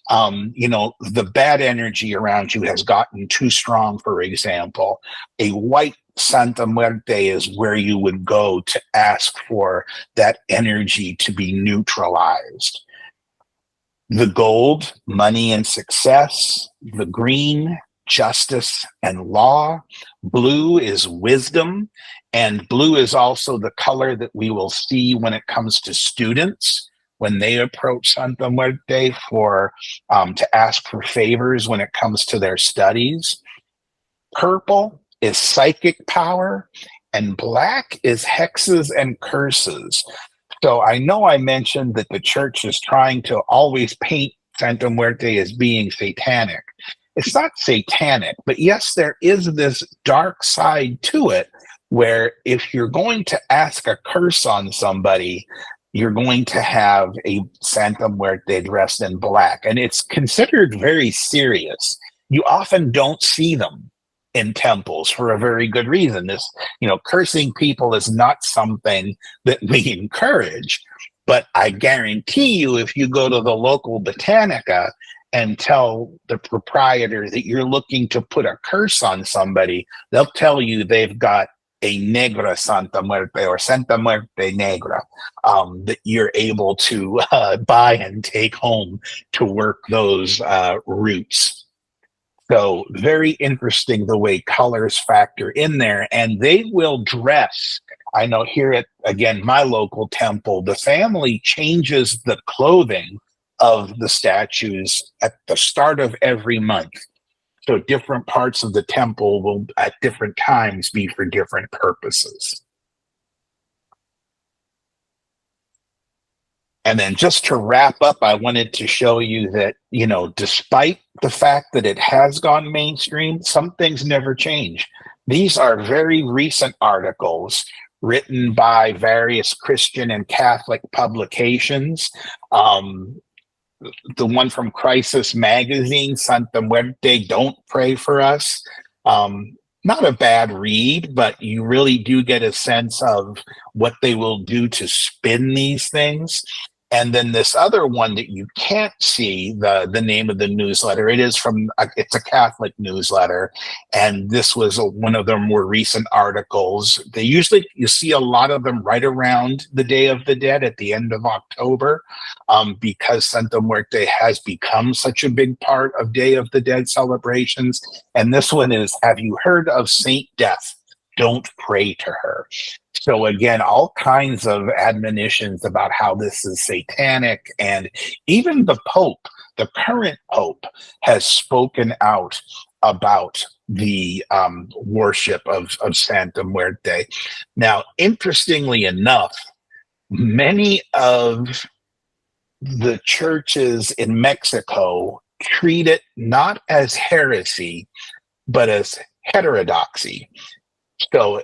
the bad energy around you has gotten too strong, for example, a white Santa Muerte is where you would go to ask for that energy to be neutralized. The gold, money and success. The green, justice and law. Blue is wisdom. And blue is also the color that we will see when it comes to students when they approach Santa Muerte for to ask for favors when it comes to their studies. Purple is psychic power, and black is hexes and curses. So I know I mentioned that the church is trying to always paint Santa Muerte as being satanic. It's not satanic, but yes, there is this dark side to it where if you're going to ask a curse on somebody, you're going to have a Santa Muerte dressed in black. And it's considered very serious. You often don't see them in temples for a very good reason. This, cursing people is not something that we encourage. But I guarantee you, if you go to the local Botanica and tell the proprietor that you're looking to put a curse on somebody, they'll tell you they've got a Negra Santa Muerte or Santa Muerte Negra that you're able to buy and take home to work those roots. So very interesting the way colors factor in there, and they will dress. I know here at, again, my local temple, the family changes the clothing of the statues at the start of every month. So different parts of the temple will at different times be for different purposes. And then just to wrap up, I wanted to show you that, despite the fact that it has gone mainstream, some things never change. These are very recent articles written by various Christian and Catholic publications. The one from Crisis Magazine, Santa Muerte, Don't Pray for Us. Not a bad read, but you really do get a sense of what they will do to spin these things. And then this other one that you can't see the name of the newsletter. It's a Catholic newsletter, and this was one of their more recent articles. You see a lot of them right around the Day of the Dead at the end of October, because Santa Muerte has become such a big part of Day of the Dead celebrations. And this one is, have you heard of Saint Death? Don't pray to her. So again, all kinds of admonitions about how this is satanic. And even the Pope, the current Pope, has spoken out about the worship of Santa Muerte. Now, interestingly enough, many of the churches in Mexico treat it not as heresy, but as heterodoxy. So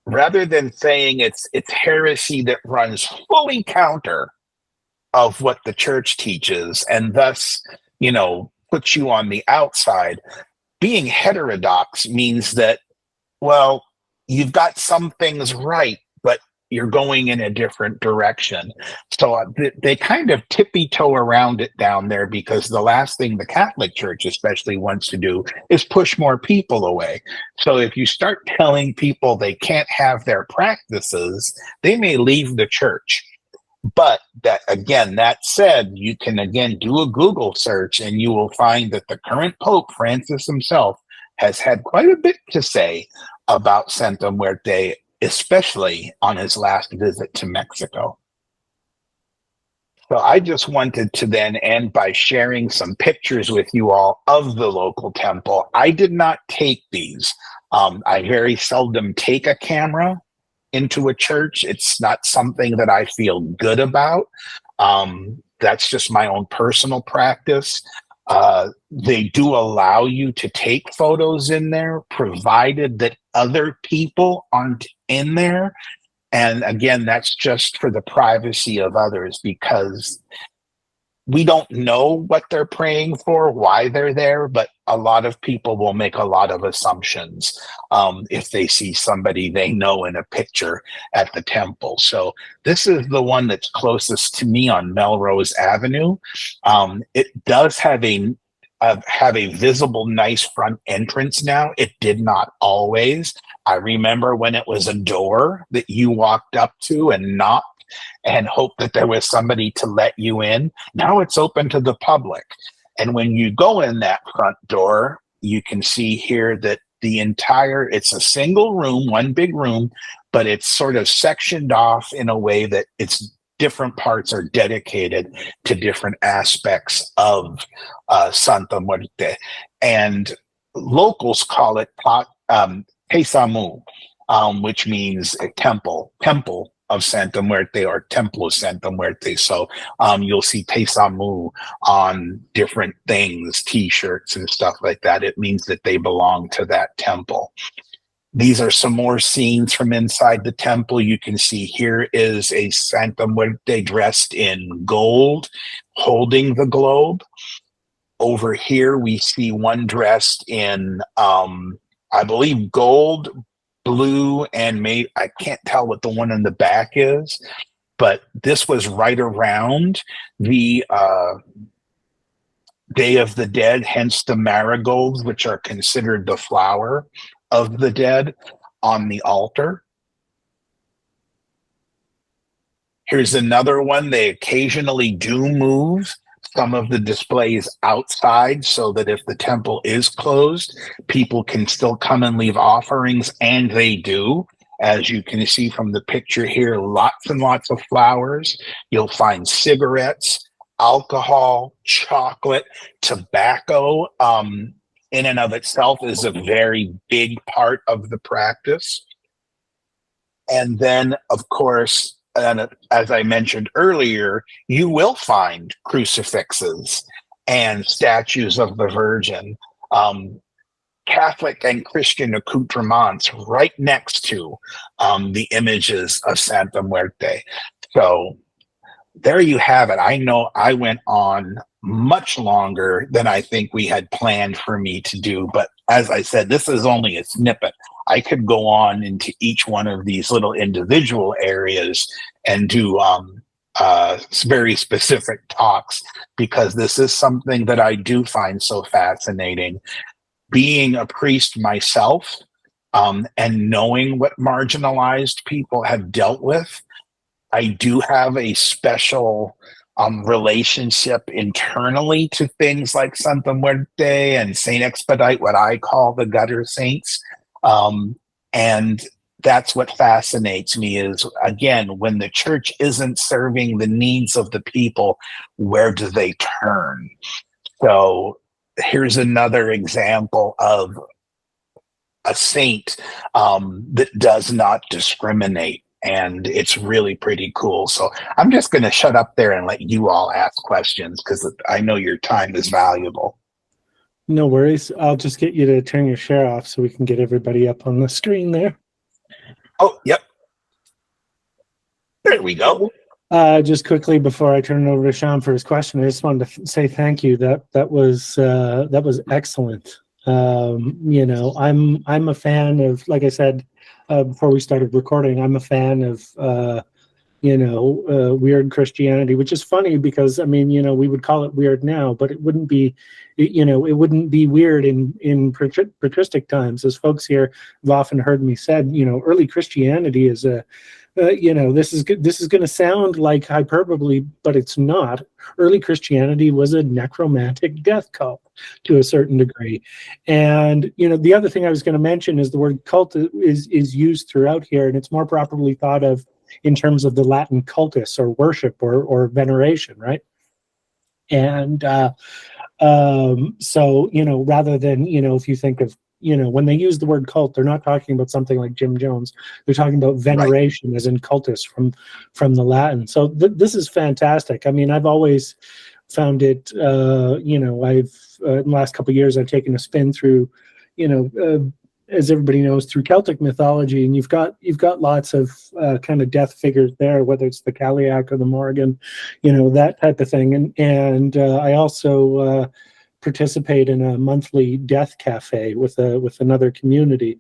rather than saying it's heresy that runs fully counter of what the church teaches and thus, puts you on the outside, being heterodox means that, well, you've got some things right, but you're going in a different direction. So they kind of tippy-toe around it down there, because the last thing the Catholic Church especially wants to do is push more people away. So if you start telling people they can't have their practices, they may leave the church. But that said, you can again do a Google search and you will find that the current Pope Francis himself has had quite a bit to say about Santa Muerte, especially on his last visit to Mexico. So I just wanted to then end by sharing some pictures with you all of the local temple. I did not take these. I very seldom take a camera into a church. It's not something that I feel good about. That's just my own personal practice. They do allow you to take photos in there, provided that other people aren't in there. And again, that's just for the privacy of others, because we don't know what they're praying for, why they're there, but a lot of people will make a lot of assumptions if they see somebody they know in a picture at the temple. So this is the one that's closest to me on Melrose Avenue. It does have a visible, nice front entrance now. It did not always. I remember when it was a door that you walked up to and knocked and hope that there was somebody to let you in. Now it's open to the public. And when you go in that front door, you can see here that it's a single room, one big room, but it's sort of sectioned off in a way that its different parts are dedicated to different aspects of Santa Muerte. And locals call it Pesamu, which means a temple of Santa Muerte, or Templo Santa Muerte. So you'll see Pesamu on different things, t-shirts and stuff like that. It means that they belong to that temple. These are some more scenes from inside the temple. You can see here is a Santa Muerte dressed in gold, holding the globe. Over here, we see one dressed in, I believe, gold, blue, and I can't tell what the one in the back is, but this was right around the Day of the Dead, hence the marigolds, which are considered the flower of the dead, on the altar. Here's another one. They occasionally do move some of the displays outside so that if the temple is closed, people can still come and leave offerings, and they do. As you can see from the picture here, lots and lots of flowers. You'll find cigarettes, alcohol, chocolate, tobacco. In and of itself is a very big part of the practice. And then, of course, and as I mentioned earlier, you will find crucifixes and statues of the Virgin, Catholic and Christian accoutrements right next to the images of Santa Muerte. So there you have it. I know I went on much longer than I think we had planned for me to do, but as I said, this is only a snippet. I could go on into each one of these little individual areas and do very specific talks, because this is something that I do find so fascinating. Being a priest myself, and knowing what marginalized people have dealt with, I do have a special relationship internally to things like Santa Muerte and Saint Expedite, what I call the gutter saints. And that's what fascinates me is, again, when the church isn't serving the needs of the people, where do they turn? So here's another example of a saint that does not discriminate. And it's really pretty cool. So I'm just going to shut up there and let you all ask questions, because I know your time is valuable. No worries. I'll just get you to turn your share off so we can get everybody up on the screen there. Oh, yep. There we go. Just quickly before I turn it over to Sean for his question, I just wanted to say thank you. That was excellent. I'm a fan of, like I said before we started recording, I'm a fan of weird Christianity, which is funny because, I mean, we would call it weird now, but it wouldn't be, it wouldn't be weird in patristic times. As folks here have often heard me said, early Christianity is this is going to sound like hyperbole, but it's not. Early Christianity was a necromantic death cult to a certain degree. And, the other thing I was going to mention is the word cult is used throughout here, and it's more properly thought of in terms of the Latin cultus, or worship, or veneration, right? And so, rather than, if you think of when they use the word cult, they're not talking about something like Jim Jones. They're talking about veneration, as in cultus from the Latin. So this is fantastic. I mean, I've always found it, I've in the last couple of years, I've taken a spin through, as everybody knows, through Celtic mythology, and you've got lots of kind of death figures there, whether it's the Cailleach or the Morrigan, that type of thing. And I also participate in a monthly death cafe with another community,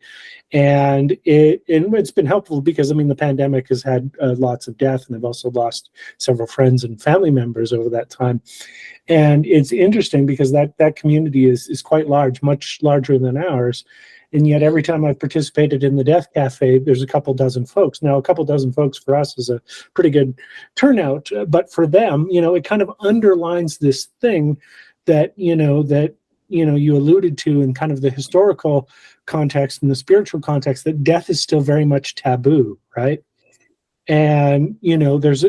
and it's been helpful because, I mean, the pandemic has had lots of death, and I've also lost several friends and family members over that time. And it's interesting because that community is quite large, much larger than ours. And yet every time I've participated in the Death Cafe, there's a couple dozen folks. Now, a couple dozen folks for us is a pretty good turnout, but for them, it kind of underlines this thing that you alluded to in kind of the historical context and the spiritual context, that death is still very much taboo, right? And there's a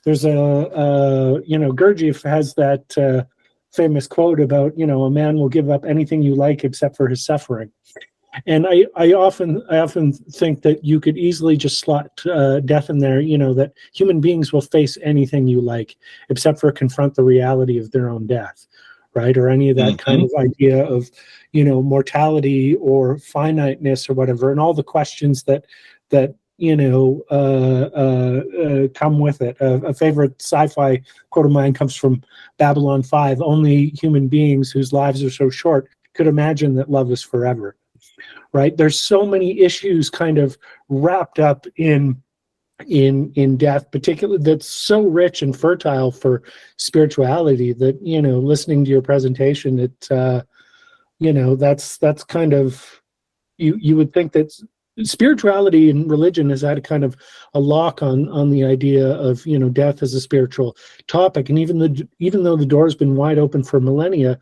Gurdjieff has that famous quote about a man will give up anything you like except for his suffering. And I often think that you could easily just slot death in there, that human beings will face anything you like except for confront the reality of their own death, right? Or any of that kind of idea of, mortality or finiteness or whatever, and all the questions that come with it. A favorite sci-fi quote of mine comes from Babylon 5. Only human beings whose lives are so short could imagine that love is forever. Right? There's so many issues kind of wrapped up in death, particularly, that's so rich and fertile for spirituality that, listening to your presentation, it, that's kind of, you would think that spirituality and religion has had a kind of a lock on the idea of, death as a spiritual topic. And even though the door has been wide open for millennia,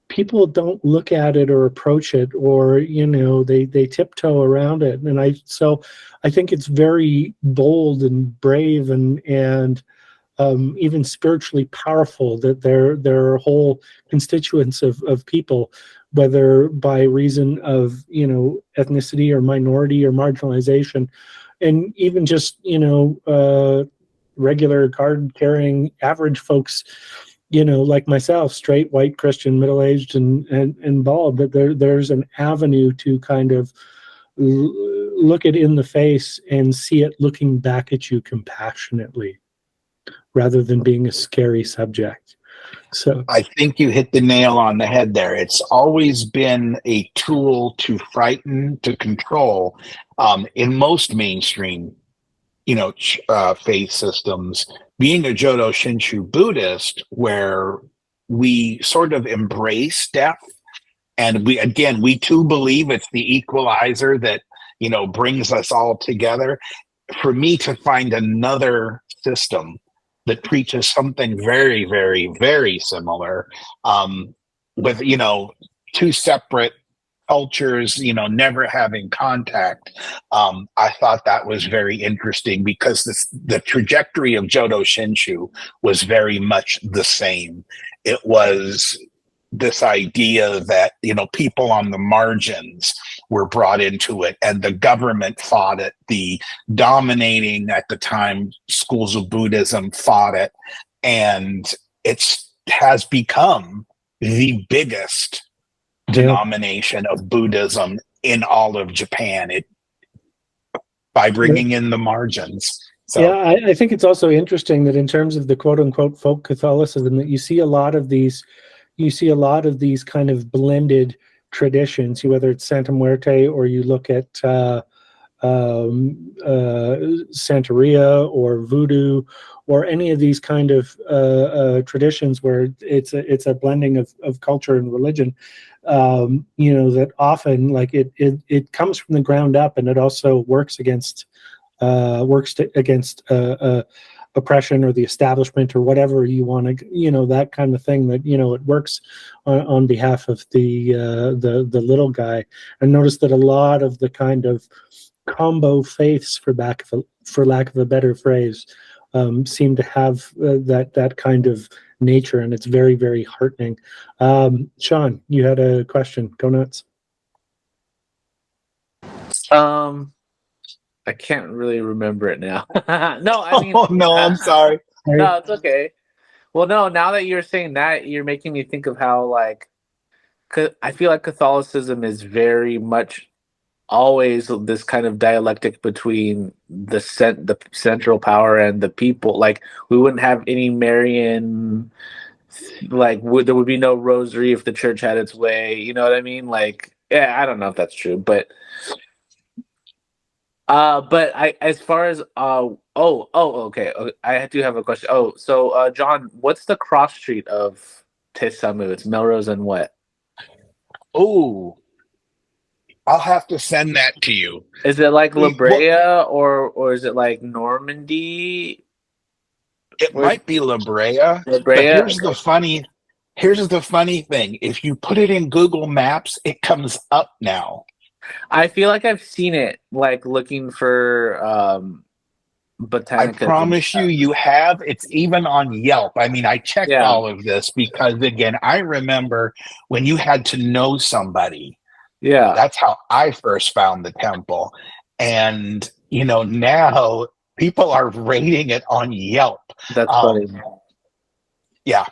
people don't look at it or approach it, or they tiptoe around it. And I think it's very bold and brave and even spiritually powerful that there are whole constituents of people, whether by reason of ethnicity or minority or marginalization, and even just regular card-carrying average folks, like myself, straight, white, Christian, middle-aged, and bald, that there's an avenue to kind of look it in the face and see it looking back at you compassionately, rather than being a scary subject. So I think you hit the nail on the head there. It's always been a tool to frighten, to control, in most mainstream faith systems. Being a Jodo Shinshu Buddhist, where we sort of embrace death, and we too believe it's the equalizer that brings us all together. For me to find another system that preaches something very, very, very similar, with two separate cultures, never having contact. I thought that was very interesting, because the trajectory of Jodo Shinshu was very much the same. It was this idea that, people on the margins were brought into it, and the government fought it. The dominating, at the time, schools of Buddhism fought it, and it has become the biggest denomination of Buddhism in all of Japan, by bringing in the margins. So, yeah, I think it's also interesting that in terms of the quote unquote folk Catholicism, that you see a lot of these kind of blended traditions, whether it's Santa Muerte, or you look at Santeria or Voodoo, or any of these kind of traditions where it's a blending of culture and religion. That often, like, it comes from the ground up, and it also works against oppression or the establishment or whatever you want to, that kind of thing, that it works on behalf of the little guy. And notice that a lot of the kind of combo faiths, for lack of a better phrase, seem to have that kind of nature, and it's very, very heartening. Sean, you had a question. Go nuts. I can't really remember it now. No, I mean, Oh no, I'm sorry. no, it's okay. Well, no, now that you're saying that, you're making me think of how, like, I feel like Catholicism is very much always this kind of dialectic between the central power and the people. Like, we wouldn't have any Marian, like, there would be no rosary if the church had its way. You know what I mean? Like, yeah, I don't know if that's true, but as far as okay, I do have a question. So John, what's the cross street of Tesamu? It's Melrose and what? Oh, I'll have to send that to you. Is it like La Well, Brea or is it like Normandy? it might be La Brea, La but Brea. here's the funny thing. If you put it in Google Maps, it comes up now. I feel like I've seen it, like looking for Botanica. I promise you have. It's even on Yelp. I mean, I checked Yeah. all of this because, again, I remember when you had to know somebody. Yeah. That's how I first found the temple. And, now people are rating it on Yelp. That's funny. Yeah.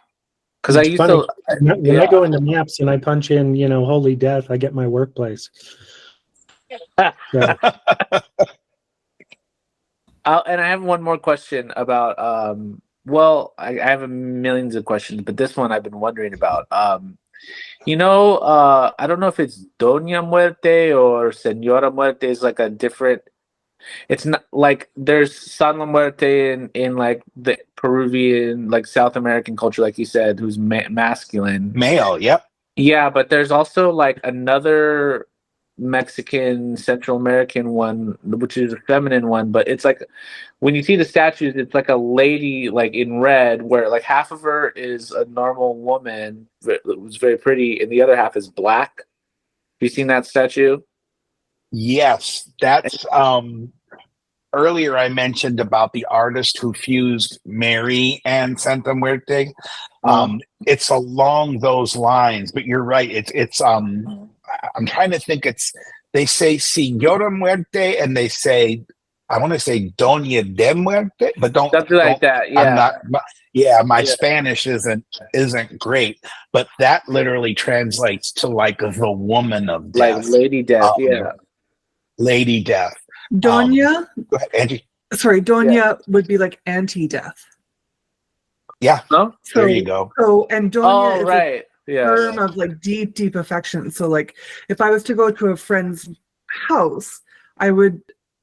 Because I used to. When I go into maps and I punch in, Holy Death, I get my workplace. So. And I have one more question about. I have millions of questions, but this one I've been wondering about. I don't know if it's Doña Muerte or Señora Muerte is like a different. It's not like there's San La Muerte in like the Peruvian, like South American culture, like you said, who's masculine. Male, yep. Yeah, but there's also like another Mexican, Central American one, which is a feminine one, but it's like when you see the statues, it's like a lady like in red, where like half of her is a normal woman that was very pretty, and the other half is black. Have you seen that statue? Yes, that's earlier I mentioned about the artist who fused Mary and Santa Muerte. It's along those lines, but you're right. It's I'm trying to think. They say Señora Muerte and they say, I want to say Doña de Muerte, but something like that. Yeah, my Spanish isn't great, but that literally translates to like the woman of death, like Lady Death. Yeah, Lady Death. Doña. Go ahead, Angie. Sorry, Doña would be like anti-death. Yeah. No? There you go. So, and Doña is right. a term of like deep, deep affection. So, like, if I was to go to a friend's house, I would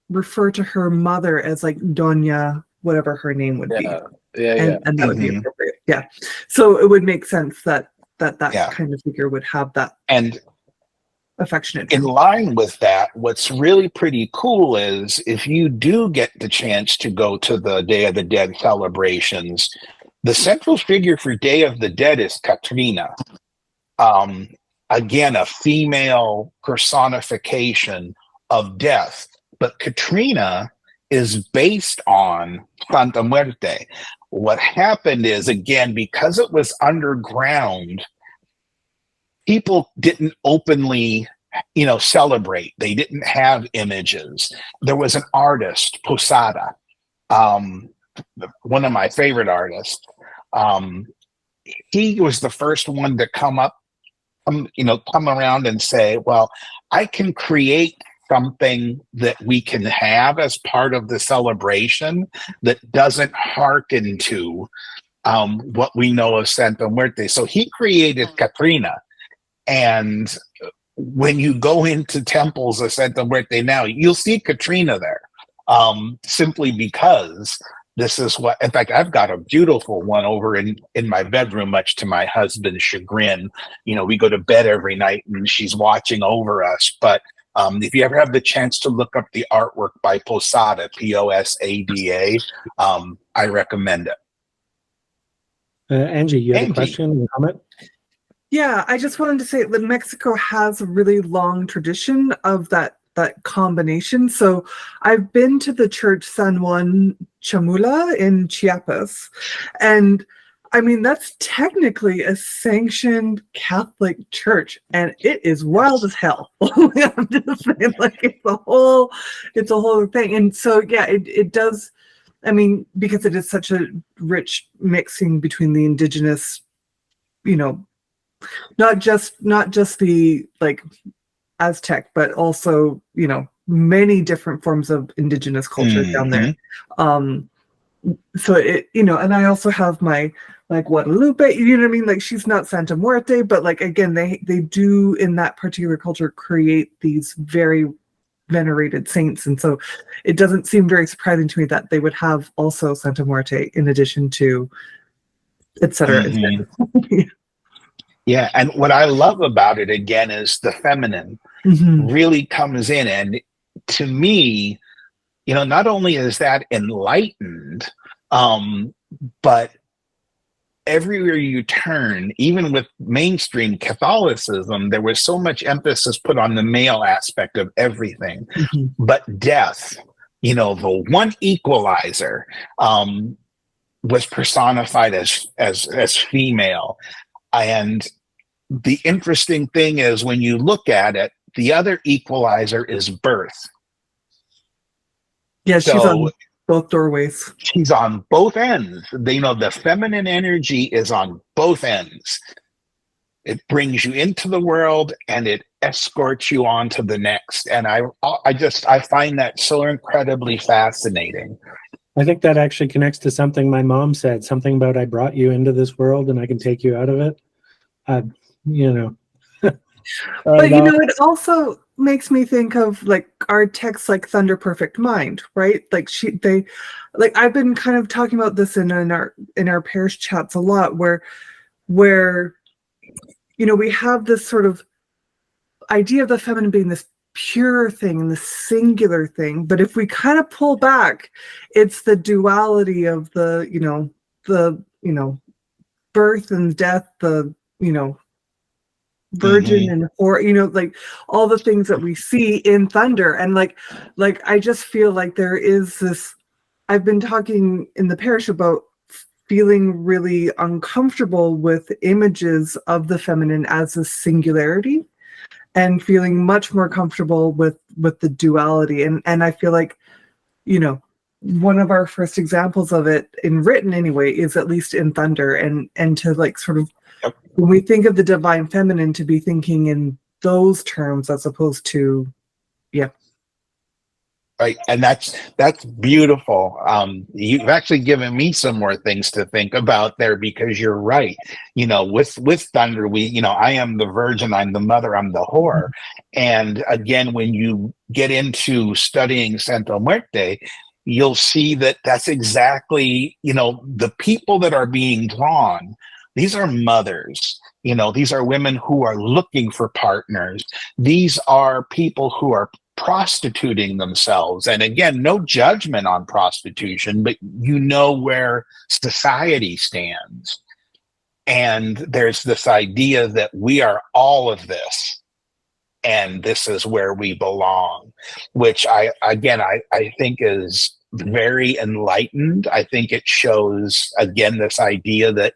refer to her mother as like Doña, whatever her name would be. And that would be appropriate. Yeah. So it would make sense that kind of figure would have that and affectionate. In line with that, what's really pretty cool is if you do get the chance to go to the Day of the Dead celebrations, the central figure for Day of the Dead is Katrina. Again, a female personification of death. But Katrina is based on Santa Muerte. What happened is, again, because it was underground, people didn't openly, celebrate. They didn't have images. There was an artist, Posada, one of my favorite artists. He was the first one to come around and say, well, I can create something that we can have as part of the celebration that doesn't hearken to what we know of Santa Muerte. So he created Katrina. And when you go into temples of Santa Muerte now, you'll see Katrina there, simply because this is what, in fact, I've got a beautiful one over in my bedroom, much to my husband's chagrin. We go to bed every night and she's watching over us. But if you ever have the chance to look up the artwork by Posada, Posada, I recommend it. Angie, you had a question or comment? Yeah, I just wanted to say that Mexico has a really long tradition of that combination. So I've been to the church San Juan Chamula in Chiapas, and I mean, that's technically a sanctioned Catholic church, and it is wild as hell. I'm just saying, like, it's a whole thing. And so, yeah, it does. I mean, because it is such a rich mixing between the indigenous, not just the like Aztec, but also, many different forms of indigenous culture down there. So it, and I also have my like Guadalupe, you know what I mean? Like, she's not Santa Muerte, but like, again, they do in that particular culture create these very venerated saints. And so it doesn't seem very surprising to me that they would have also Santa Muerte in addition to et cetera. Yeah. And what I love about it, again, is the feminine really comes in. And to me, not only is that enlightened, but everywhere you turn, even with mainstream Catholicism, there was so much emphasis put on the male aspect of everything. But death, the one equalizer, was personified as female. And the interesting thing is, when you look at it, the other equalizer is birth. Yeah, she's on both doorways. She's on both ends. The feminine energy is on both ends. It brings you into the world and it escorts you on to the next. And I find that so incredibly fascinating. I think that actually connects to something my mom said, something about I brought you into this world and I can take you out of it. But it also makes me think of like our texts like Thunder Perfect Mind, right? Like I've been kind of talking about this in our parish chats a lot, where we have this sort of idea of the feminine being this pure thing and the singular thing, but if we kind of pull back, it's the duality of the birth and death, the virgin and or like all the things that we see in Thunder. And like I just feel like there is this, I've been talking in the parish about feeling really uncomfortable with images of the feminine as a singularity, and feeling much more comfortable with the duality. And I feel like, one of our first examples of it in written anyway is at least in Thunder, and to like sort of, when we think of the divine feminine, to be thinking in those terms as opposed to, Right. And that's beautiful. You've actually given me some more things to think about there, because you're right. With Thunder, I am the virgin, I'm the mother, I'm the whore. And again, when you get into studying Santa Muerte, you'll see that that's exactly, the people that are being drawn. These are mothers. These are women who are looking for partners. These are people who are prostituting themselves. And again, no judgment on prostitution, but where society stands. And there's this idea that we are all of this, and this is where we belong, which I think is very enlightened. I think it shows, again, this idea that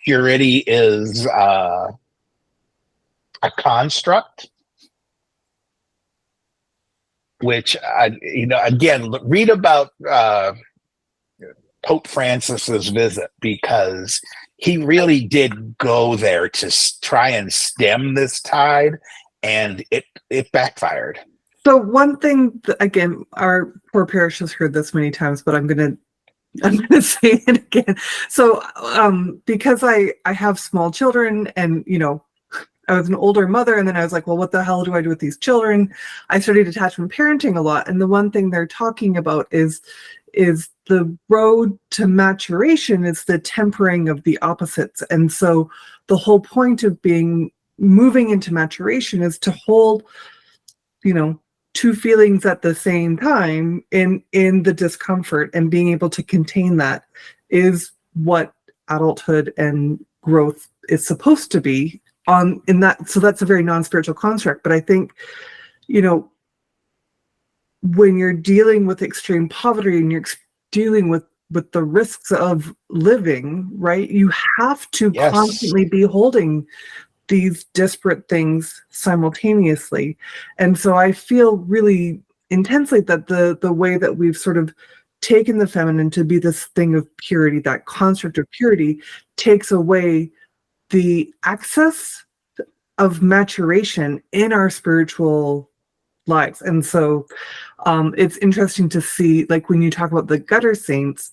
purity is a construct, which, again, read about Pope Francis's visit, because he really did go there to try and stem this tide, and it backfired. So one thing, again, our poor parish has heard this many times, but I'm gonna say it again. So because I have small children, and I was an older mother, and then I was like, well, what the hell do I do with these children? I studied attachment parenting a lot, and the one thing they're talking about is the road to maturation is the tempering of the opposites. And so the whole point of moving into maturation is to hold, two feelings at the same time in the discomfort, and being able to contain that is what adulthood and growth is supposed to be in that. So that's a very non-spiritual construct. But I think, when you're dealing with extreme poverty, and you're dealing with with the risks of living, right? You have to Yes. constantly be holding these disparate things simultaneously. And so I feel really intensely that the way that we've sort of taken the feminine to be this thing of purity, that construct of purity, takes away the access of maturation in our spiritual lives. And so it's interesting to see, like when you talk about the gutter saints,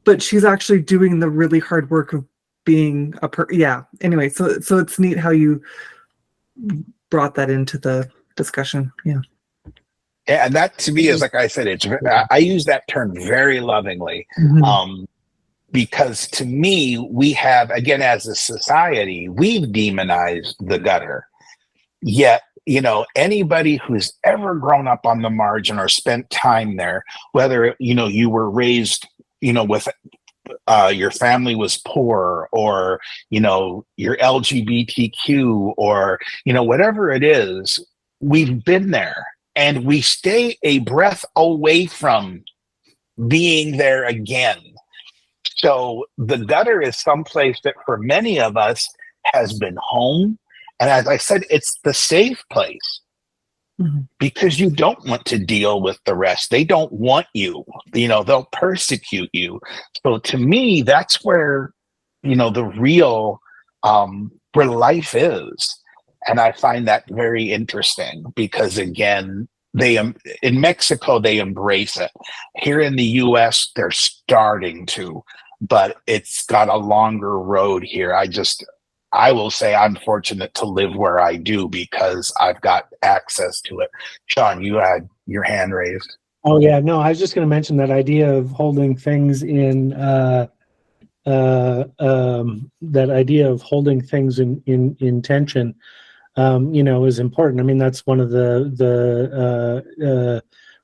but she's actually doing the really hard work of being anyway, so it's neat how you brought that into the discussion. Yeah, and that to me is, like I said, I use that term very lovingly. Because to me, we have, again, as a society, we've demonized the gutter. Yet, anybody who's ever grown up on the margin or spent time there, whether, you were raised, with your family was poor, or, you're LGBTQ, or, whatever it is, we've been there, and we stay a breath away from being there again. So the gutter is someplace that for many of us has been home. And as I said, it's the safe place, because you don't want to deal with the rest. They don't want you, they'll persecute you. So to me, that's where, the real, where life is. And I find that very interesting because, again, in Mexico, they embrace it. Here in the US, they're starting to, but it's got a longer road here. I will say I'm fortunate to live where I do because I've got access to it. Sean, you had your hand raised. Oh yeah, no, I was just going to mention that idea of holding things in, that idea of holding things in tension, is important. I mean, that's one of the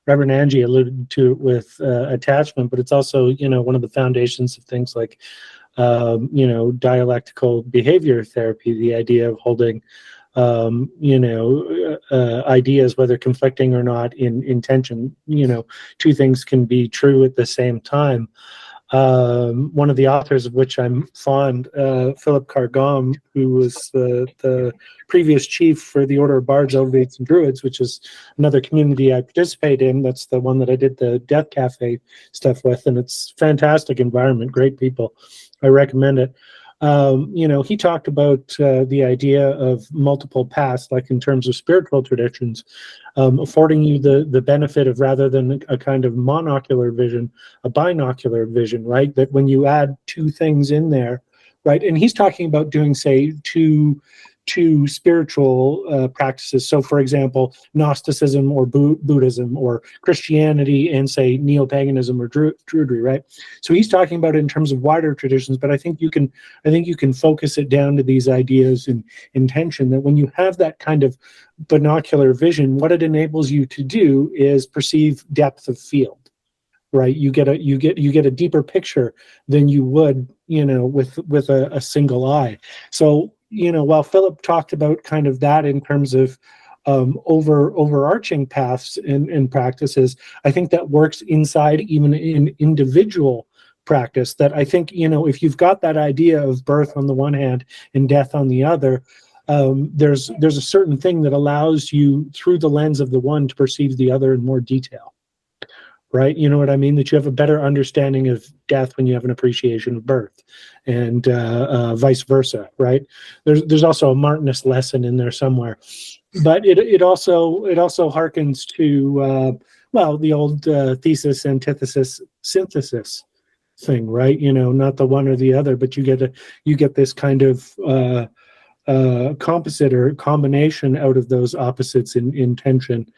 Reverend Angie alluded to it with attachment, but it's also, one of the foundations of things like, dialectical behavior therapy, the idea of holding, ideas, whether conflicting or not, in tension. Two things can be true at the same time. One of the authors of which I'm fond, Philip Cargam, who was the previous chief for the Order of Bards, Elevates, and Druids, which is another community I participate in. That's the one that I did the Death Cafe stuff with, and it's fantastic environment, great people. I recommend it. He talked about the idea of multiple paths, like in terms of spiritual traditions, affording you the benefit of, rather than a kind of monocular vision, a binocular vision, right? That when you add two things in there, right? And he's talking about doing, say, two spiritual practices. So, for example, Gnosticism or Buddhism, or Christianity and, say, neo-paganism or Druidry, right? So he's talking about it in terms of wider traditions, but I think you can focus it down to these ideas in intention, that when you have that kind of binocular vision, what it enables you to do is perceive depth of field. Right, you get a deeper picture than you would, with a single eye. So, while Philip talked about kind of that in terms of overarching paths and practices, I think that works inside even in individual practice. That I think, if you've got that idea of birth on the one hand and death on the other, there's a certain thing that allows you, through the lens of the one, to perceive the other in more detail. Right, you know what I mean? That you have a better understanding of death when you have an appreciation of birth, and vice versa. Right? There's also a Martinist lesson in there somewhere, but it also harkens to the old thesis, antithesis, synthesis thing. Right? Not the one or the other, but you get this kind of composite or combination out of those opposites in tension.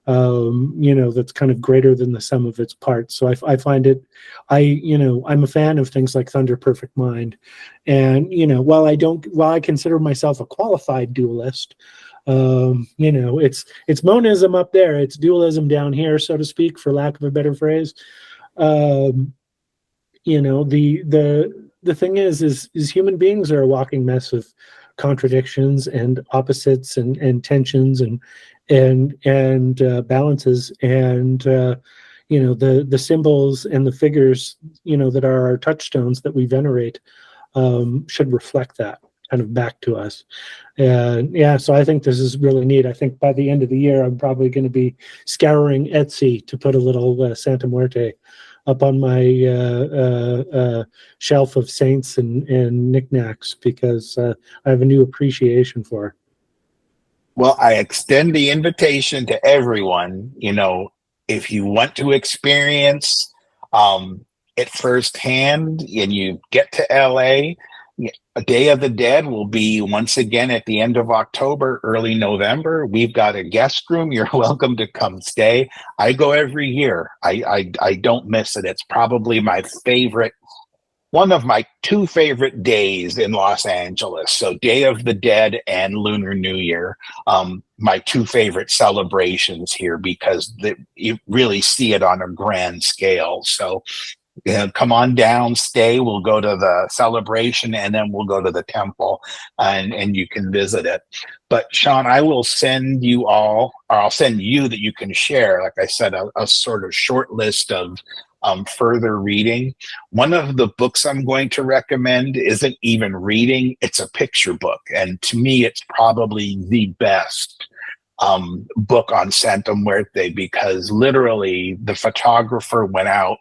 That's kind of greater than the sum of its parts. So I find it, I'm a fan of things like Thunder Perfect Mind. And, while I consider myself a qualified dualist, it's monism up there, it's dualism down here, so to speak, for lack of a better phrase. The thing is human beings are a walking mess of contradictions and opposites and tensions and balances, and the symbols and the figures, that are our touchstones that we venerate, should reflect that kind of back to us. And yeah, so I think this is really neat. I think by the end of the year, I'm probably going to be scouring Etsy to put a little Santa Muerte up on my shelf of saints and knickknacks, because I have a new appreciation for her. Well, I extend the invitation to everyone, if you want to experience it firsthand and you get to LA, a Day of the Dead will be once again at the end of October, early November. We've got a guest room. You're welcome to come stay. I go every year. I don't miss it. It's probably one of my two favorite days in Los Angeles. So Day of the Dead and Lunar New Year, my two favorite celebrations here, because you really see it on a grand scale. So come on down, stay. We'll go to the celebration, and then we'll go to the temple, and you can visit it. But Sean, I will send you all, or I'll send you that you can share, like I said, a sort of short list of further reading. One of the books I'm going to recommend isn't even reading, it's a picture book. And to me, it's probably the best book on Santa Muerte, because literally the photographer went out,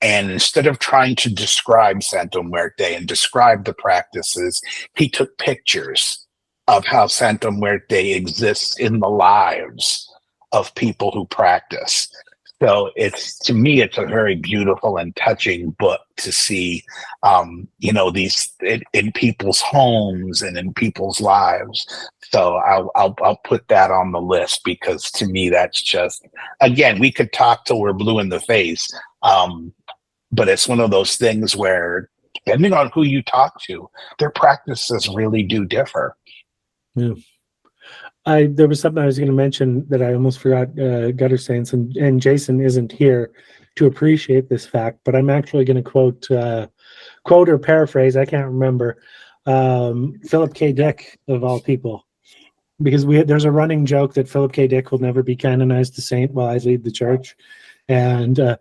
and instead of trying to describe Santa Muerte and describe the practices, he took pictures of how Santa Muerte exists in the lives of people who practice. So to me, it's a very beautiful and touching book to see, these in people's homes and in people's lives. So I'll put that on the list, because to me, that's just, again, we could talk till we're blue in the face. But it's one of those things where, depending on who you talk to, their practices really do differ. Yeah. There was something I was going to mention that I almost forgot, Gutter Saints, and Jason isn't here to appreciate this fact, but I'm actually going to quote or paraphrase, I can't remember, Philip K. Dick, of all people, because there's a running joke that Philip K. Dick will never be canonized a saint while I lead the church. And, and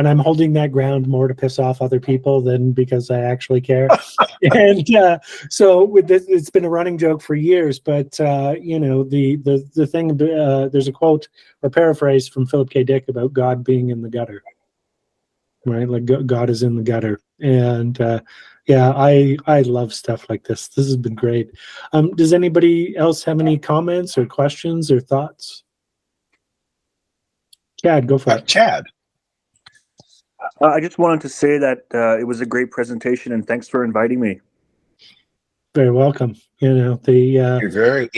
I'm holding that ground more to piss off other people than because I actually care. And so with this, it's been a running joke for years, but, the thing, there's a quote or paraphrase from Philip K. Dick about God being in the gutter, right? Like God is in the gutter. And, I love stuff like this. This has been great. Does anybody else have any comments or questions or thoughts? Chad, go for it. Chad. I just wanted to say that it was a great presentation, and thanks for inviting me. Very welcome. You're very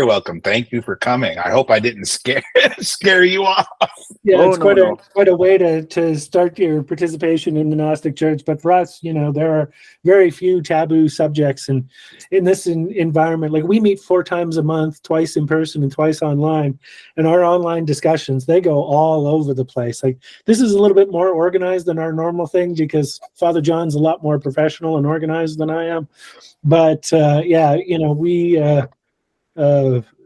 welcome. Thank you for coming. I hope I didn't scare you off. Yeah, it's quite a way to start your participation in the Gnostic Church. But for us, there are very few taboo subjects, and in this environment, like we meet 4 times a month, twice in person and twice online, and our online discussions, they go all over the place. Like this is a little bit more organized than our normal thing, because Father John's a lot more professional and organized than I am. But we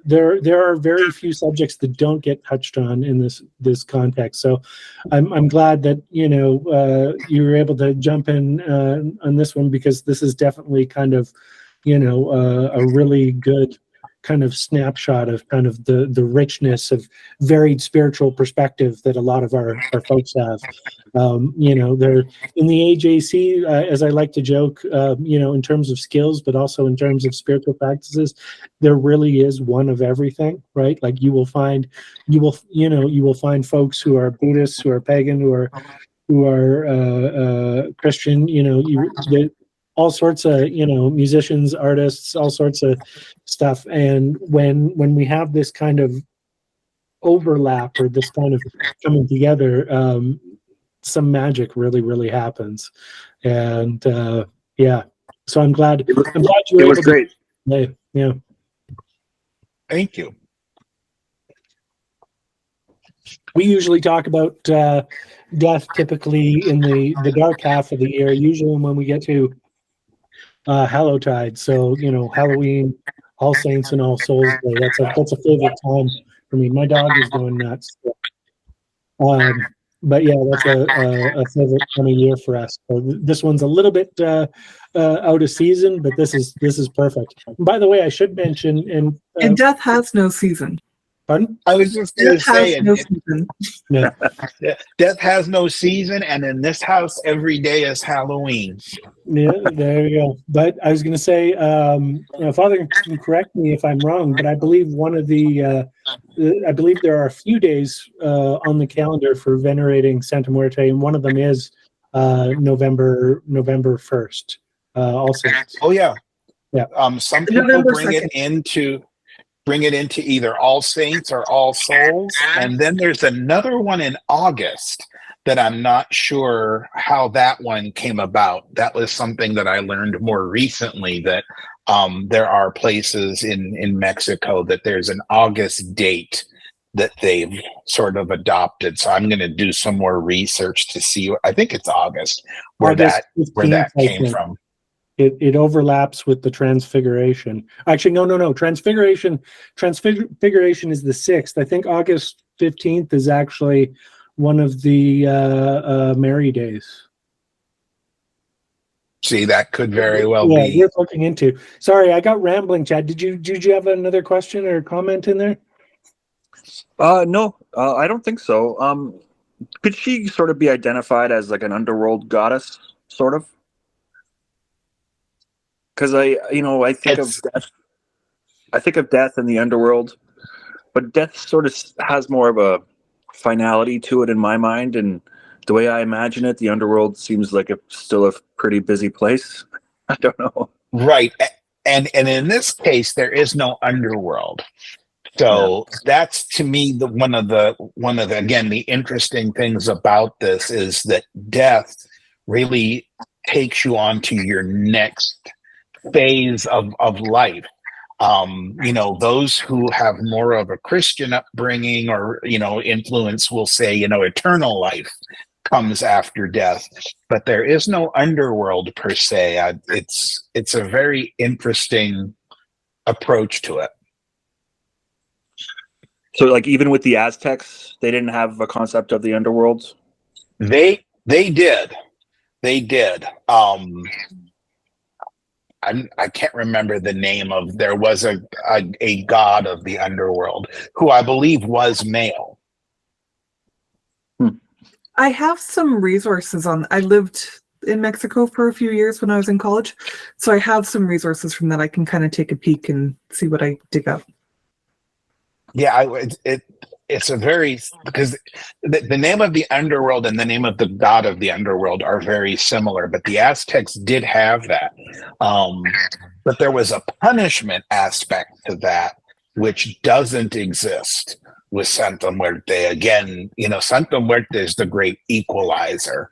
there are very few subjects that don't get touched on in this context. So I'm glad that you were able to jump in on this one, because this is definitely kind of a really good kind of snapshot of kind of the richness of varied spiritual perspective that a lot of our folks have. They're in the AJC, as I like to joke, in terms of skills, but also in terms of spiritual practices, there really is one of everything, right? Like you will find folks who are Buddhists, who are pagan, who are Christian, all sorts of musicians, artists, all sorts of stuff. And when we have this kind of overlap, or this kind of coming together, some magic really happens. And so I'm glad you were able to. Great. Yeah. Thank you. We usually talk about death typically in the dark half of the year, usually when we get to Hallowtide. So Halloween, All Saints and All Souls Day. That's a favorite time for me. My dog is going nuts. But yeah, that's a favorite time of year for us. So this one's a little bit out of season, but this is perfect. And by the way, I should mention, And death has no season. pardon? I was just going to Death say, has no season. Yeah. death has no season, and in this house, every day is Halloween. Yeah, there you go. But I was going to say, Father can correct me if I'm wrong, but I believe I believe there are a few days on the calendar for venerating Santa Muerte, and one of them is November 1st. Also. Oh yeah, Yeah. Some people November bring it 2nd. into either All Saints or All Souls, and then there's another one in August that I'm not sure how that one came about. That was something that I learned more recently, that there are places in Mexico that there's an August date that they've sort of adopted. So I'm going to do some more research to see. I think it's August where August where 15th, that I came think. from. It overlaps with the Transfiguration. Actually, no. Transfiguration is the 6th. I think August 15th is actually one of the Mary days. See, that could very well Yeah, be. we're looking into. Sorry, I got rambling, Chad. Did you have another question or comment in there? No, I don't think so. Could she sort of be identified as like an underworld goddess, sort of? Because I think of death. I think of death in the underworld, but death sort of has more of a finality to it in my mind, and the way I imagine it, the underworld seems like it's still a pretty busy place. I don't know. Right. And in this case, there is no underworld. So that's, to me, one of the again, the interesting things about this is that death really takes you on to your next phase of life. Those who have more of a Christian upbringing or influence will say eternal life comes after death, but there is no underworld per se. It's a very interesting approach to it. So, like, even with the Aztecs, they didn't have a concept of the underworld. They did. I can't remember the name of. There was a god of the underworld who I believe was male. I have some resources on. I lived in Mexico for a few years when I was in college, so I have some resources from that. I can kind of take a peek and see what I dig up. Yeah, it's a very, because the name of the underworld and the name of the god of the underworld are very similar, but the Aztecs did have that. But there was a punishment aspect to that which doesn't exist with Santa Muerte. Again, Santa Muerte is the great equalizer.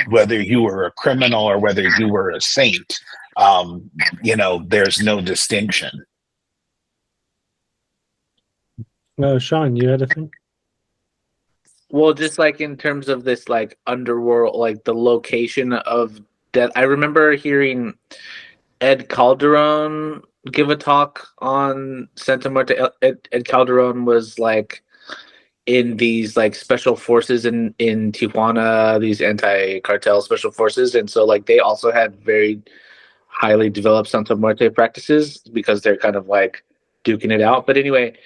Whether you were a criminal or whether you were a saint, there's no distinction. Sean, you had a thing? Well, just like in terms of this like underworld, like the location of death. I remember hearing Ed Calderon give a talk on Santa Muerte. Ed Calderon was like in these like special forces in Tijuana, these anti-cartel special forces, and so like they also had very highly developed Santa Muerte practices because they're kind of like duking it out. But anyway,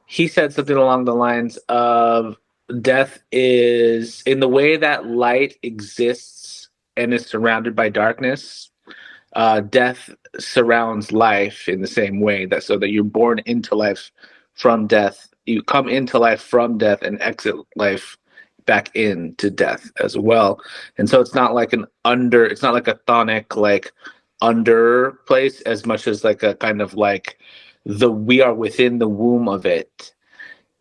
he said something along the lines of death is in the way that light exists and is surrounded by darkness. Death surrounds life in the same way, that so that you're born into life from death, you come into life from death and exit life back into death as well. And so it's not like it's not like a chthonic like under place as much as like a kind of like we are within the womb of it.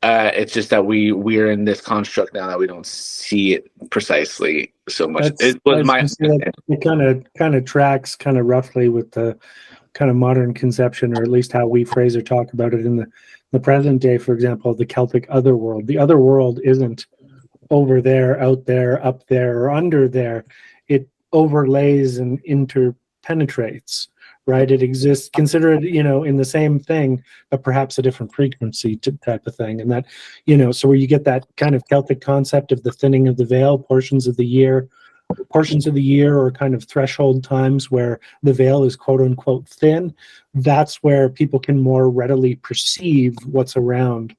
It's just that we're in this construct now that we don't see it precisely so much. It was my it kind of tracks kind of roughly with the kind of modern conception, or at least how we phrase or talk about it in the present day. For example, the Celtic otherworld. The otherworld isn't over there, out there, up there, or under there. It overlays and interpenetrates right? It exists, consider it, in the same thing, but perhaps a different frequency type of thing. And that, so where you get that kind of Celtic concept of the thinning of the veil, portions of the year or kind of threshold times where the veil is quote unquote thin, that's where people can more readily perceive what's around.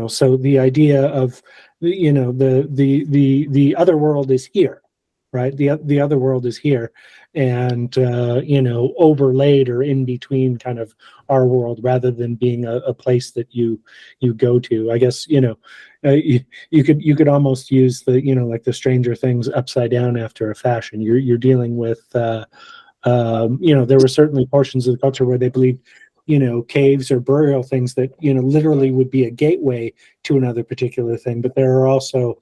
So the idea of the other world is here, right? The other world is here, and overlaid or in between kind of our world, rather than being a place that you go to. I guess you could almost use the like the Stranger Things upside down after a fashion. You're dealing with there were certainly portions of the culture where they believed caves or burial things that literally would be a gateway to another particular thing, but there are also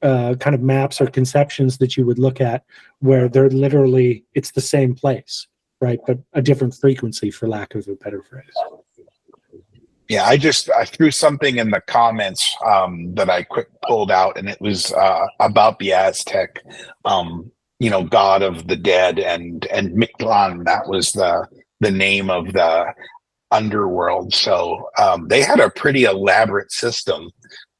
kind of maps or conceptions that you would look at where they're literally, it's the same place, right? But a different frequency, for lack of a better phrase. Yeah, I threw something in the comments that I pulled out, and it was about the Aztec, god of the dead, and Mictlan. That was the name of the underworld. So they had a pretty elaborate system,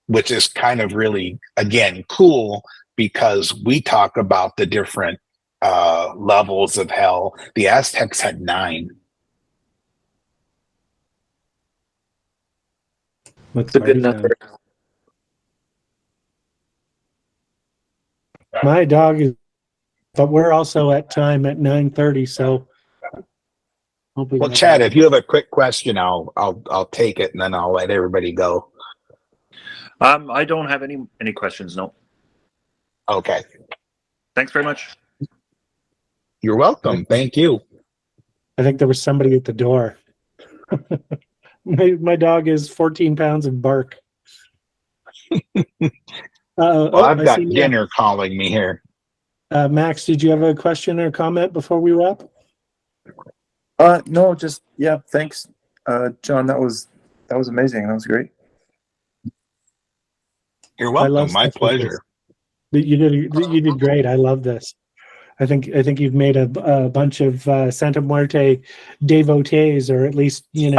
which is kind of really, again, cool, because we talk about the different levels of hell. The Aztecs had 9. That's a good number. My dog is, but we're also at time at 9:30, so. Well, Chad, if you have a quick question, I'll take it, and then I'll let everybody go. I don't have any questions. No. Okay. Thanks very much. You're welcome. Thank you. I think there was somebody at the door. My dog is 14 pounds of bark. Well, I've got dinner calling me here. Max, did you have a question or comment before we wrap? No, just thanks, John. That was amazing. That was great. You're welcome. My pleasure. You did great. I love this. I think you've made a bunch of Santa Muerte devotees, or at least they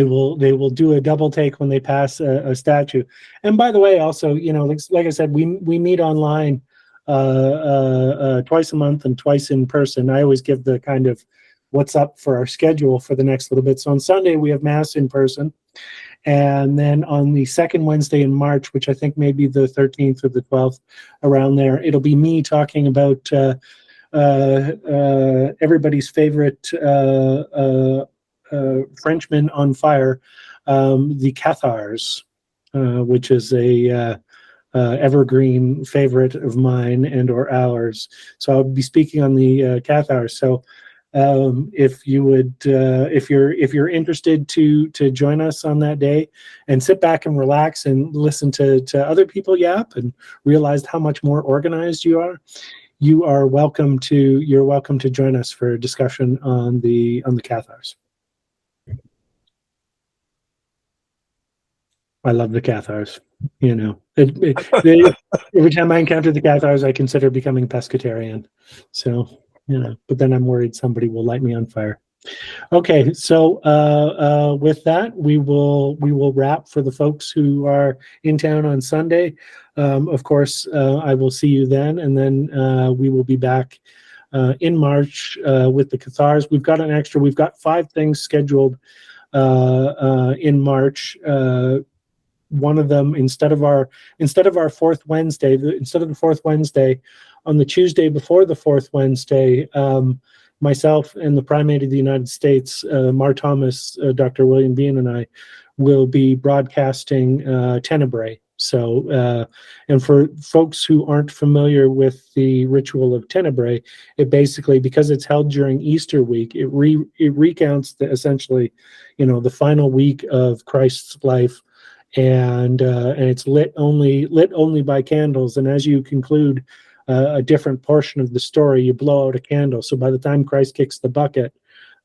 will do a double take when they pass a statue. And by the way, also like I said, we meet online twice a month and twice in person. I always give the kind of what's up for our schedule for the next little bit. So on Sunday we have Mass in person. And then on the second Wednesday in March, which I think may be the 13th or the 12th, around there, it'll be me talking about everybody's favorite Frenchman on fire, the Cathars, which is a evergreen favorite of mine and or ours. So I'll be speaking on the Cathars. So if you would, if you're interested to join us on that day and sit back and relax and listen to other people yap and realize how much more organized you are welcome to join us for a discussion on the Cathars. I love the Cathars. Every time I encounter the Cathars, I consider becoming pescatarian. So. But then I'm worried somebody will light me on fire. Okay, so with that, we will wrap for the folks who are in town on Sunday. Of course, I will see you then, and then we will be back in March with the Cathars. We've got 5 things scheduled in March. One of them, instead of our fourth Wednesday, on the Tuesday before the fourth Wednesday, myself and the Primate of the United States, Mar Thomas, Dr. William Bean, and I will be broadcasting Tenebrae. So, and for folks who aren't familiar with the ritual of Tenebrae, it basically, because it's held during Easter week, it recounts essentially, the final week of Christ's life, and it's lit only by candles. And as you conclude a different portion of the story, you blow out a candle. So by the time Christ kicks the bucket,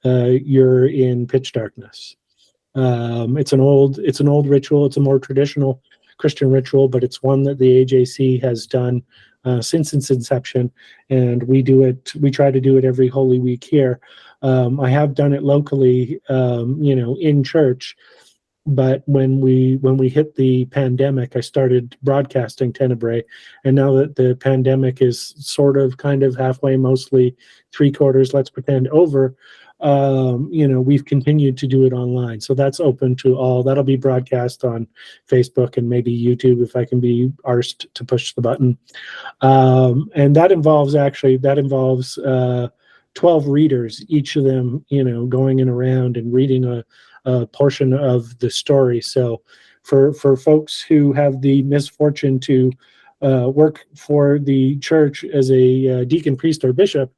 you're in pitch darkness. It's an old ritual. It's a more traditional Christian ritual, but it's one that the AJC has done since its inception, and we try to do it every Holy Week here. I have done it locally, in church, but when we hit the pandemic, I started broadcasting Tenebrae, and now that the pandemic is sort of kind of halfway, mostly three-quarters, let's pretend, over, we've continued to do it online. So that's open to all. That'll be broadcast on Facebook and maybe YouTube if I can be arsed to push the button. And that involves 12 readers, each of them, going in around and reading a portion of the story. So for folks who have the misfortune to work for the church as a deacon, priest, or bishop,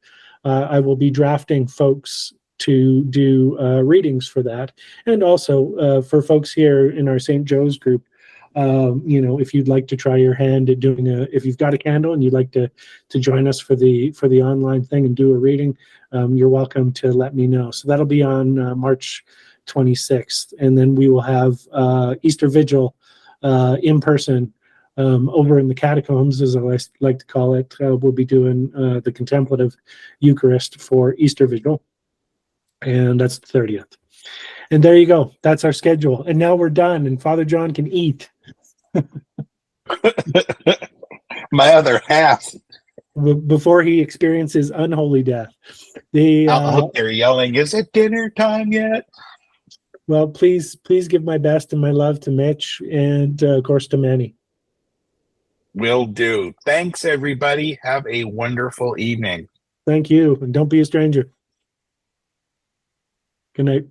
I will be drafting folks to do readings for that. And also for folks here in our St. Joe's group, if you'd like to try your hand at doing if you've got a candle and you'd like to join us for the online thing and do a reading, you're welcome to let me know. So that'll be on March 26th. And then we will have Easter Vigil in person over in the catacombs, as I like to call it. We'll be doing the contemplative Eucharist for Easter Vigil. And that's the 30th. And there you go. That's our schedule. And now we're done, and Father John can eat. My other half. Before he experiences unholy death. Out there yelling, "Is it dinner time yet?" Well, please give my best and my love to Mitch and, of course, to Manny. Will do. Thanks, everybody. Have a wonderful evening. Thank you. And don't be a stranger. Good night.